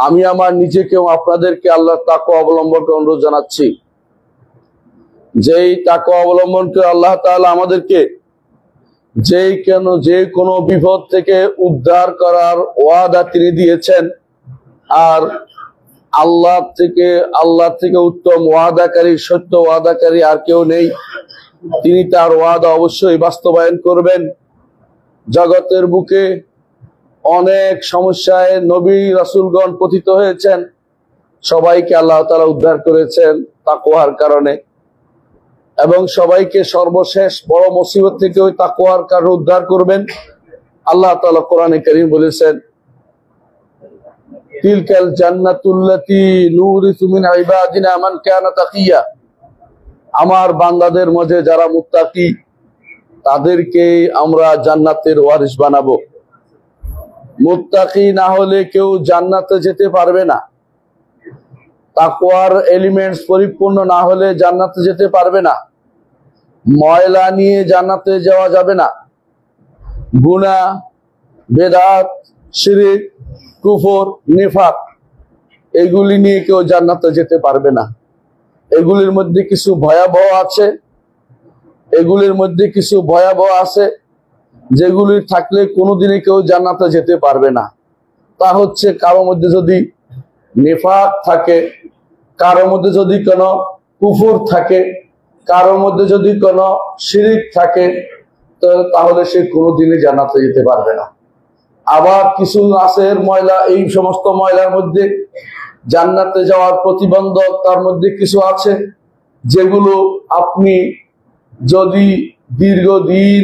আমি আমার নিজেকেও আপনাদেরকে আল্লাহর তাকওয়া অবলম্বনকে অনুরোধ জানাচ্ছি। যেই তাকওয়া অবলম্বন করে আল্লাহ তাআলা আমাদেরকে যে কোনো বিপদ থেকে উদ্ধার করার ওয়াদা তিনি দিয়েছেন। আর আল্লাহ থেকে উত্তম ওয়াদাকারী, সত্য ওয়াদাকারী আর কেউ নেই। তিনি তার ওয়াদা অবশ্যই বাস্তবায়ন করবেন। জগতের বুকে অনেক সমস্যায় নবী রাসূলগণ পতিত হয়েছেন, সবাইকে আল্লাহ তাআলা উদ্ধার করেছেন তাকওয়ার কারণে, এবং সবাইকে সর্বশেষ বড় মুসিবত থেকে ওই তাকওয়ার কারণে উদ্ধার করবেন। আল্লাহ তাআলা কোরআনে কারীম বলেছেন, তিলকাল জান্নাতুল্লাতী নুরিসু মিন ইবাদিনা মান কানা তাকিয়া। আমার বান্দাদের মধ্যে যারা মুত্তাকি তাদেরকে আমরা জান্নাতের ওয়ারিস বানাবো। মুত্তাকি না হলে কেউ জান্নাতে যেতে পারবে না। তাকওয়ার এলিমেন্টস পরিপূর্ণ না হলে জান্নাতে যেতে পারবে না। ময়লা নিয়ে জান্নাতে যাওয়া যাবে না। গুনাহ, বেদাত, শিরক, কুফর, নিফাক এগুলি নিয়ে কেউ জান্নাতে যেতে পারবে না। এগুলির মধ্যে কিছু ভয়াবহ আছে, যেগুলি থাকলে কোনোদিনই কেউ জান্নাতে যেতে পারবে না। তা হচ্ছে, কারো মধ্যে যদি নিফাক থাকে, কারো মধ্যে যদি কোনো কুফর থাকে, কারো মধ্যে যদি কোনো শিরক থাকে, তাহলে সে কোনোদিনই জান্নাতে যেতে পারবে না। আবার কিছু আছে ময়লা, এই সমস্ত ময়লার মধ্যে জান্নাতে যাওয়ার প্রতিবন্ধক তার মধ্যে কিছু আছে, যেগুলো আপনি যদি দীর্ঘদিন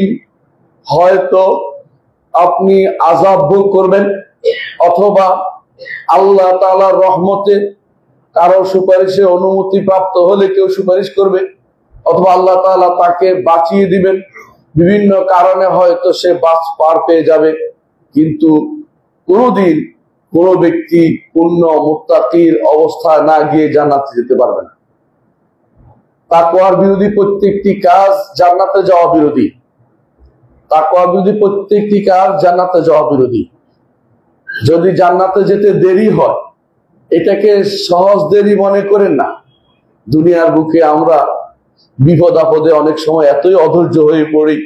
হয়তো আপনি আযাব ভোগ করবেন, অথবা আল্লাহ তাআলার রহমতে কারো সুপারিশে অনুমতি প্রাপ্ত হলে কেউ সুপারিশ করবে, অথবা আল্লাহ তাআলা তাকে বাঁচিয়ে দিবেন। বিভিন্ন কারণে হয়তো সে পার পেয়ে যাবে, কিন্তু কোনোদিন কোনো ব্যক্তি পূর্ণ মুত্তাকির অবস্থায় না গিয়ে জান্নাতে যেতে পারবে না। তাকওয়ার বিরোধী প্রত্যেকটি কাজ জান্নাতে যাওয়া বিরোধী। তাকওয়ার বিরোধী প্রত্যেকটি কাজ জান্নাতে যাওয়া বিরোধী। যদি জান্নাতে যেতে দেরি হয়, এটাকে সহজ দেরি মনে করেন না। দুনিয়ার বুকে আমরা বিপদ আপদে অনেক সময় এতই অধৈর্য হয়ে পড়ি,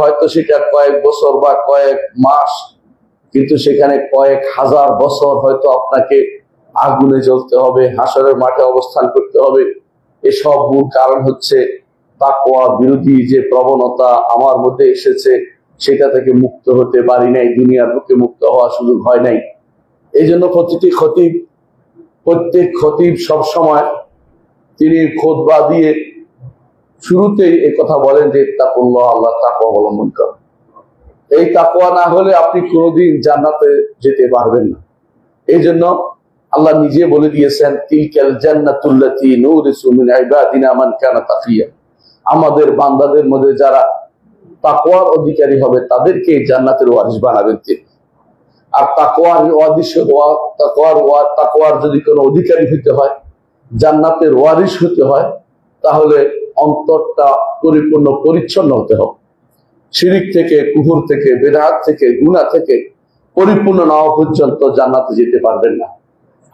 হয়তো সেটা কয়েক বছর বা কয়েক মাস, কিন্তু সেখানে কয়েক হাজার বছর হয়তো আপনাকে আগুনে জ্বলতে হবে, হাসরের মাঠে অবস্থান করতে হবে। এসব মূল কারণ হচ্ছে তাকওয়া বিরোধী যে প্রবণতা আমার মধ্যে এসেছে, সেটা থেকে মুক্ত হতে পারি নাই, দুনিয়ার বুকে মুক্ত হওয়ার সুযোগ হয় নাই। এই জন্য প্রত্যেক খতিব সবসময় তিনি খুতবা দিয়ে শুরুতেই এই কথা বলেন যে ইত্তাকুল্লাহ, আল্লাহ তাকওয়া অবলম্বন করুন। এই তাকওয়া না হলে আপনি কোনোদিন জান্নাতে যেতে পারবেন না। এই জন্য আল্লাহ নিজে বলে দিয়েছেন, তিলকাল জান্নাতুল্লাতী নুরিসু মিন ইবাদিনা মান কানা তাকিয়া। আমাদের বান্দাদের মধ্যে যারা তাকওয়ার অধিকারী হবে তাদেরকে জান্নাতের ওয়ারিস বানাবেন তিনি। আর তাকওয়ার যদি কোনো অধিকারী হতে হয়, জান্নাতের ওয়ারিস হতে হয়, তাহলে অন্তরটা পরিপূর্ণ পরিচ্ছন্ন হতে হবে। শিরক থেকে, কুফর থেকে, বেদাত থেকে, গুনাহ থেকে পরিপূর্ণ না হওয়া পর্যন্ত জান্নাতে যেতে পারবেন না।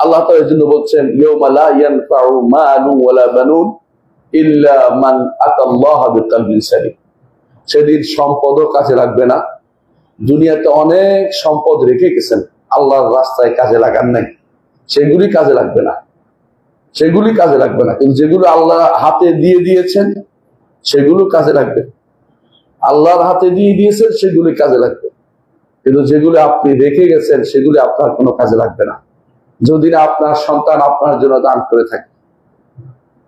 আল্লাহ তাআলা এর জন্য বলছেন, ইয়াউমা লা ইয়ানফাউ মালুন ওয়ালা বানুন ইল্লা মান আতাল্লাহা বিকলবিন সালিম। সেদিন সম্পদও কাজে লাগবে না। দুনিয়াতে অনেক সম্পদ রেখে গেছেন, আল্লাহর রাস্তায় কাজে লাগান নাই, সেগুলি কাজে লাগবে না। কিন্তু যেগুলো আল্লাহ হাতে দিয়ে দিয়েছেন সেগুলো কাজে লাগবে। আল্লাহর হাতে দিয়ে দিয়েছেন সেগুলি কাজে লাগবে, কিন্তু যেগুলো আপনি রেখে গেছেন সেগুলি আপনার কোনো কাজে লাগবে না। যদি না আপনার সন্তান আপনার জন্য দান করে থাকে,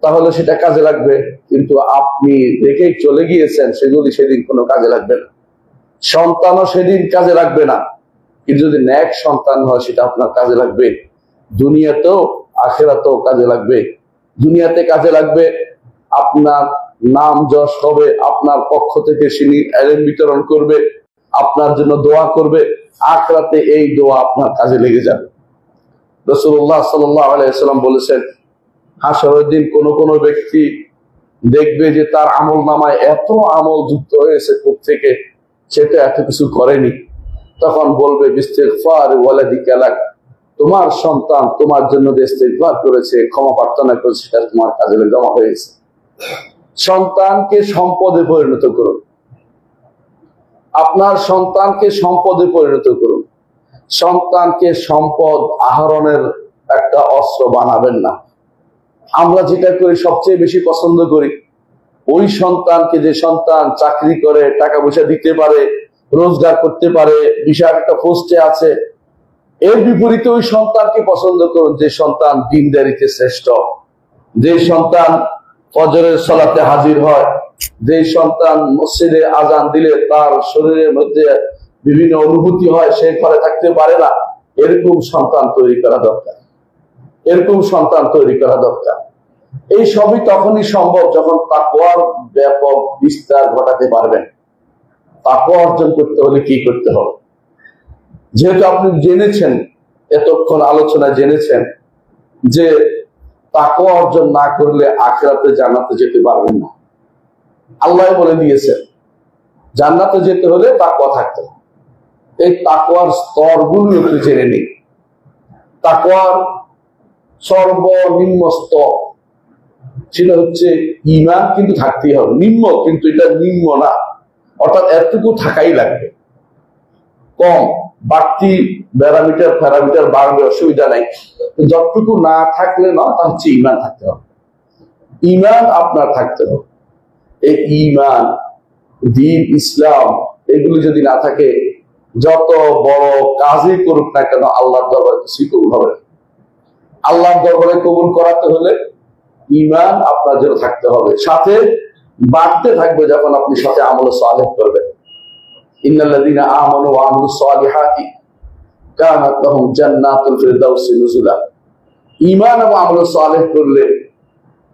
তাহলে সেটা কাজে লাগবে, কিন্তু আপনি রেখেই চলে গিয়েছেন সেগুলি সেদিন কোনো কাজে লাগবে না। সন্তানও সেদিন কাজে লাগবে না, কিন্তু যদি নেক সন্তান হয় সেটা আপনার কাজে লাগবে। দুনিয়াতেও আখিরাতেও কাজে লাগবে। দুনিয়াতে কাজে লাগবে, আপনার নাম যশ হবে, আপনার পক্ষ থেকে তিনি ইলম বিতরণ করবে, আপনার জন্য দোয়া করবে। আখিরাতে এই দোয়া আপনার কাজে লেগে যাবে। রাসূলুল্লাহ সাল্লাল্লাহু আলাইহি ওয়াসাল্লাম বলেছেন, হাসরের দিন কোন ব্যক্তি দেখবে যে তার আমল নামায় এত আমল যুক্ত হয়েছে থেকে, সেটা এত কিছু করেনি, তখন বলবে ইস্তিগফার ওয়ালাদিকা লাক, তোমার সন্তান তোমার জন্য যে ইস্তিগফার করেছে, ক্ষমা প্রার্থনা করেছে, সেটা তোমার কাজে জমা হয়েছে। সন্তানকে সম্পদে পরিণত করুন, আপনার সন্তানকে সম্পদে পরিণত করুন। সন্তানকে সম্পদ আহরণের একটা অস্ত্র বানাবেন না। আমরা যেটা করি সবচেয়ে বেশি পছন্দ করি, ওই সন্তানকে, যে সন্তান চাকরি করে, টাকা পয়সা দিতে পারে, রোজগার করতে পারে, বিশাল একটা পোস্টে আছে, এর বিপরীতে ওই সন্তানকে পছন্দ করুন যে সন্তান দিনদারিতে শ্রেষ্ঠ, যে সন্তান ফজরের সালাতে হাজির হয়, যে সন্তান মসজিদে আজান দিলে তার শরীরের মধ্যে বিভিন্ন অনুভূতি হয়, সে ঘরে থাকতে পারে না। এরকম সন্তান তৈরি করা দরকার, এরকম সন্তান তৈরি করা দরকার। এই সবই তখনই সম্ভব যখন তাকওয়ার ব্যাপক বিস্তার ঘটাতে পারবেন। তাকওয়া অর্জন করতে হলে কি করতে হবে? যেহেতু আপনি জেনেছেন, এতক্ষণ আলোচনায় জেনেছেন যে তাকওয়া অর্জন না করলে আখিরাতে জান্নাতে যেতে পারবেন না। আল্লাহ বলে দিয়েছেন জান্নাতে যেতে হলে তাকওয়া থাকতে হবে। এই তাকওয়ার স্তরগুলো একটু জেনে নিই। তাকওয়ার সর্বনিম্ন স্তর সেটা হচ্ছে ঈমান, কিন্তু থাকতেই হবে। নিম্ন, কিন্তু এটা নিম্ন না, অর্থাৎ এতটুকু থাকাই লাগবে। কম বাড়তি প্যারামিটার বাড়বে, অসুবিধা নাই। যতটুকু না থাকলে না, তা হচ্ছে ঈমান থাকতে হবে। ঈমান আপনার থাকতে হবে। এই ঈমান, দ্বীন, ইসলাম এগুলি যদি না থাকে, যত বড় কাজই করুক না কেন আল্লাহর দরবারে কিছুই কবুল হবে না। আল্লাহর দরবারে কবুল করাতে হলে ঈমান আপনার জন্য থাকতে হবে, সাথে বাড়তে থাকবে যখন আপনি সাথে আমল সালেহ করবেন। ইন্নাল্লাযীনা আমানু ওয়া আমিলুস সালিহাতি কানাত লাহুম জান্নাতুল ফিরদাউসি নুজুলা। ঈমান এবং আমল সালেহ করলে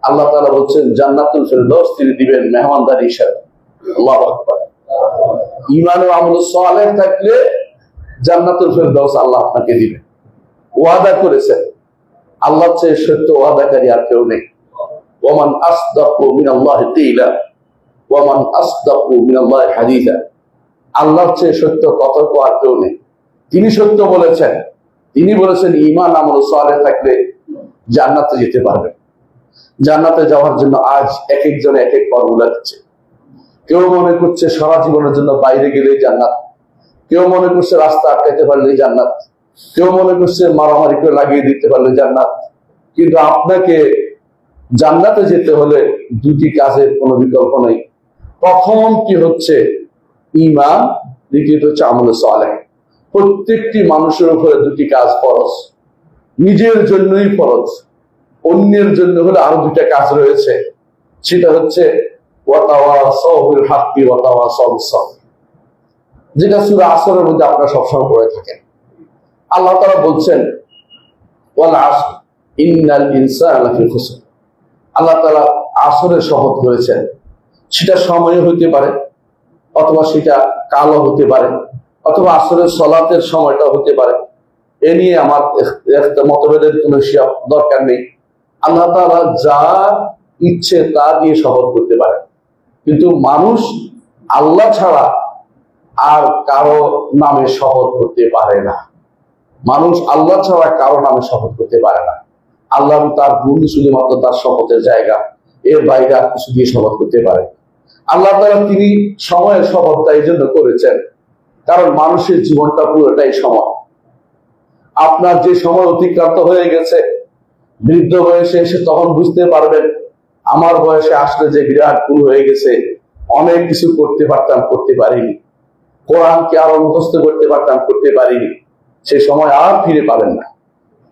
আল্লাহ তাআলা বলছেন জান্নাতুল ফিরদাউস তিনি দিবেন মেহমানদারি হিসেবে। আল্লাহু আকবার। ঈমান ও আমল সালেহ থাকলে জান্নাতুল ফিরদাউস আল্লাহ আপনাকে দিবেন, ওয়াদা করেছেন। আল্লাহর চেয়ে সত্য ওয়াদাকারী আর কেউ নেই। ওয়ামান আসদাকু মিনাল্লাহি কিলা ওয়ামান আসদাকু মিনাল্লাহি হাদিসা। আল্লাহর চেয়ে সত্য কথা আর কেউ নেই। তিনি সত্য বলেছেন, তিনি বলেছেন ঈমান আমল সালেহ থাকলে জান্নাতে যেতে পারবেন। জান্নাতে যাওয়ার জন্য আজ এক একজনে এক এক ফর্মুলা দিচ্ছে। কেউ মনে করছে সারা জীবনের জন্য বাইরে গেলেই জান্নাত, কেউ মনে করছে রাস্তা আটকাইতে পারলেই জান্নাত, কেউ মনে করছে মারামারি করে লাগিয়ে দিতে পারলে জান্নাত। কিন্তু আপনাকে জান্নাতে যেতে হলে দুটি কাজের কোনো বিকল্প নেই। প্রথম কি হচ্ছে ঈমান, দ্বিতীয়ত হচ্ছে আমল সালেহ। প্রত্যেকটি মানুষের উপরে দুটি কাজ ফরজ, নিজের জন্যই ফরজ, অন্যের জন্য হলে আরো দুটা কাজ রয়েছে। সেটা হচ্ছে ওয়াতাওয়াসাউ বিল হাক্কি ওয়াতাওয়াসাউ বিস সাবর, যেটা সূরা আসরের মধ্যে আপনারা সবসময় পড়ে থাকেন। আল্লাহ তাআলা বলছেন ওয়াল আসর ইন্নাল ইনসানা লাফি খুসর। আল্লাহ তাআলা আসরের শপথ করেছেন। সেটা সময় হতে পারে, অথবা সেটা কালও হতে পারে, অথবা আসরের সালাতের সময়টা হতে পারে। এ নিয়ে আমার মতভেদের কোনো দরকার নেই। আল্লাহ তাআলা যা ইচ্ছে তা দিয়ে শপথ করতে পারে, কিন্তু মানুষ আল্লাহ ছাড়া আর কারো নামে শপথ করতে পারে না। মানুষ আল্লাহ ছাড়া কারো নামে শপথ করতে পারে না। আল্লাহ তার গুণ শুধুমাত্র তার শপথের জায়গা, এর বাইরে আর কিছু দিয়ে শপথ করতে পারে। আল্লাহ তাআলা তিনি সময়ের শপথটা এই জন্য করেছেন, কারণ মানুষের জীবনটা পুরোটাই সময়। আপনার যে সময় অতিক্রান্ত হয়ে গেছে, বৃদ্ধ বয়সে এসে তখন বুঝতে পারবেন আমার বয়সে আসলে যে বিরাট ভুল হয়ে গেছে, অনেক কিছু করতে পারতাম, করতে পারিনি। কোরআনকে আরো মুখস্থ করতে পারতাম, করতে পারিনি। সে সময় আর ফিরে পাবেন না।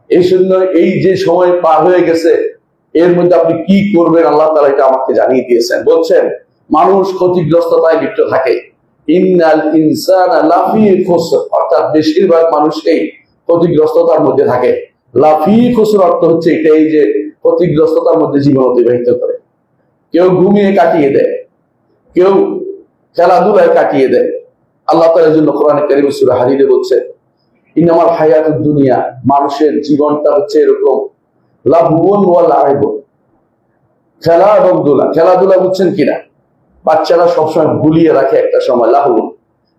এই জন্য এই যে সময় পার হয়ে গেছে, এর মধ্যে আপনি কি করবেন আল্লাহ তাআলা এটা আমাকে জানিয়ে দিয়েছেন। বলছেন মানুষ ক্ষতিগ্রস্ততায় লিপ্ত থাকে। ইন্নাল ইনসানা লাফি খুসর, অর্থাৎ বেশিরভাগ মানুষই ক্ষতিগ্রস্ততার মধ্যে থাকে। লাফি খুসর অর্থ হচ্ছে এটাই যে ক্ষতিগ্রস্ততার মধ্যে জীবন অতিবাহিত করে। কেউ ঘুমিয়ে কাটিয়ে দেয়, কেউ খেলাধুলায় কাটিয়ে দেয়। আল্লাহ তাআলা এই জন্য কোরআনে কারীম সূরা হাদীদে বলছে ইন্নামাল হায়াতুদ দুনিয়া, মানুষের জীবনটা হচ্ছে এরকম লাহবুন ওয়া লাইবুন, খেলা এবং দুলা। খেলাধুলা বুঝছেন কিনা? বাচ্চারা সবসময় ভুলিয়ে রাখে একটা সময়, লাহবুন,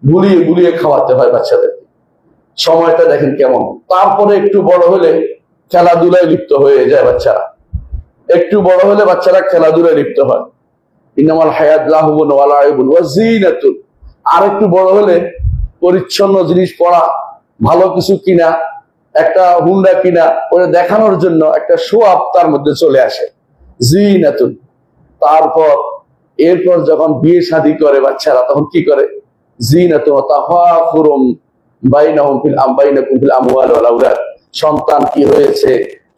ভুলিয়ে ভুলিয়ে খাওয়াতে হয় বাচ্চাদেরকে। সময়টা দেখেন কেমন। তারপরে একটু বড় হলে খেলাধুলায় লিপ্ত হয়ে যায় বাচ্চারা, একটু বড় হলে বাচ্চারা খেলাধুলায় লিপ্ত হয়। ইন্নামাল হায়াত লাহুবুন ওয়া লাইবুন ওয়া যিনাতুন। আর একটু বড় হলে পরিচ্ছন্ন জিনিস পড়া, ভালো কিছু কিনা, একটা হুন্ডা কিনা, ওটা দেখানোর জন্য একটা শো আপ তার মধ্যে চলে আসে, যিনাতুন। এরপর যখন বিয়ে শাদী করে বাচ্চারা, তখন কি করে? যিনাতুন ওয়া তাফাখুরুম বাইনাহুম ফিল আমওয়াল ওয়াল আওলাদ। সন্তান কি হয়েছে,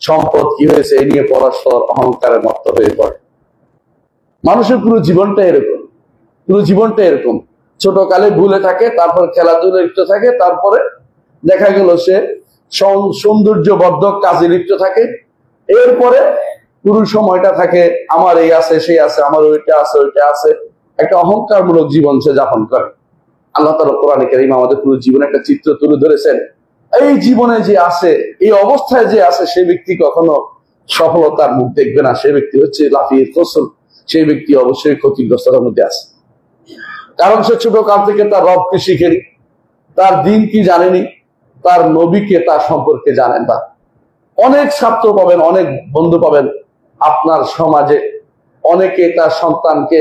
সম্পদ কি হয়েছে, এই নিয়ে পরস্পর অহংকারের মত্ত হয়ে পড়ে। মানুষের পুরো জীবনটা এরকম, পুরো জীবনটা এরকম। ছোট কালে ভুলে থাকে, তারপর খেলাধুলা লিপ্ত থাকে, তারপরে দেখা গেল সে সৌন্দর্যবর্ধক কাজে লিপ্ত থাকে। এরপরে পুরো সময়টা থাকে আমার এই আছে, সেই আছে, আমার ওইটা আছে, ওইটা আছে, একটা অহংকারমূলক জীবন সে যাপন করে। আল্লাহ তাআলা কোরআনে কারীমে আমাদের পুরো জীবনে একটা চিত্র তুলে ধরেছেন। এই জীবনে যে আছে, এই অবস্থায় যে আছে, সে ব্যক্তি কখনো সফলতার মুখ দেখবে না। সে ব্যক্তি হচ্ছে লাফিয়ে ফসল, সেই ব্যক্তি অবশ্যই ক্ষতিগ্রস্ততার মধ্যে আছে। কারণ সে ছোট কাল থেকে তার রবকে শিখেনি, তার দিন কি জানেনি, তার নবীকে তার সম্পর্কে জানেন না। অনেক ছাত্র পাবেন, অনেক বন্ধু পাবেন আপনার সমাজে, অনেকে তার সন্তানকে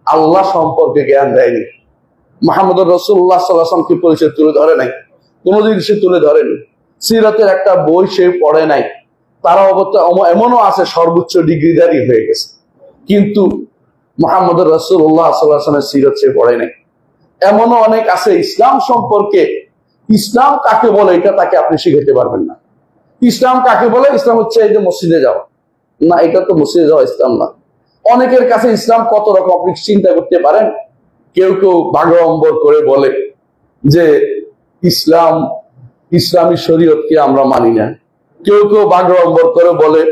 আল্লাহ সম্পর্কে জ্ঞান দেয়নি, মুহাম্মদুর রাসূলুল্লাহ সাল্লাল্লাহু আলাইহি ওয়াসাল্লামকে পরিচয় তুলে ধরে নাই, কোনোদিন সে তুলে ধরেনি, সিরাতের একটা বই সে পড়ে নাই। তারা অবস্থা এমনও আছে সর্বোচ্চ ডিগ্রিধারী হয়ে গেছে, কিন্তু মুহাম্মদুর রাসূলুল্লাহ সাল্লাল্লাহু আলাইহি ওয়াসাল্লামের সিরাত সে পড়ে নাই। এমনও অনেক আছে ইসলাম সম্পর্কে, ইসলাম কাকে বলে এটা তাকে আপনি শিখাতে পারবেন না। ইসলাম কাকে বলে? ইসলাম হচ্ছে এই যে মসজিদে যাওয়া, না, এটা তো মসজিদে যাওয়া ইসলাম না। অনেকের কাছে ইসলাম কত রকম আপনি চিন্তা করতে পারেন। কেউ কেউ বাগড়ম্বর করে বলে যে ইসলাম, ইসলামী শরীয়তকে আমরা মানি না। কেউ কেউ বাগড়ম্বর করে বলে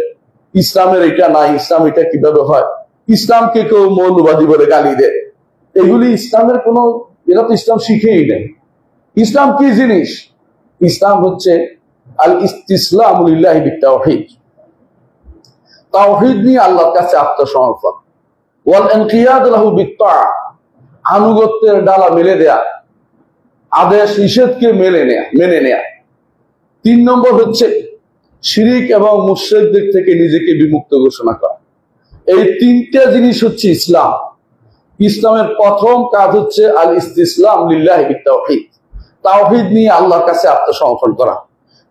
ইসলামের এটা নাই, ইসলাম এটা কিভাবে হয়। ইসলামকে কেউ মৌলবাদী বলে গালি দেয়। এগুলি ইসলামের কোন, এরা তো ইসলাম শিখেই নেই। ইসলাম কি জিনিস? ইসলাম হচ্ছে আল ইস্তিসলামু লিল্লাহি বিত্তাওহীদ, তাওহীদ নিয়ে আল্লাহর কাছে আত্মসমর্পণ, ওয়াল ইনকিয়াদ লাহু বিত্তাআ, আনুগত্যের ডালা মেলে দেয়া, আদেশ নিষেধকে মেনে নেয়া। 3 নম্বর হচ্ছে শিরিক এবং মুশরিকদের থেকে নিজেকে বিমুক্ত ঘোষণা করা। এই 3টে জিনিস হচ্ছে ইসলাম। ইসলামের প্রথম কাজ হচ্ছে আল ইস্তিসলাম লিল্লাহি বিত্তাওহীদ, তাওহীদ নিয়ে আল্লাহর কাছে আত্মসমর্পণ করা।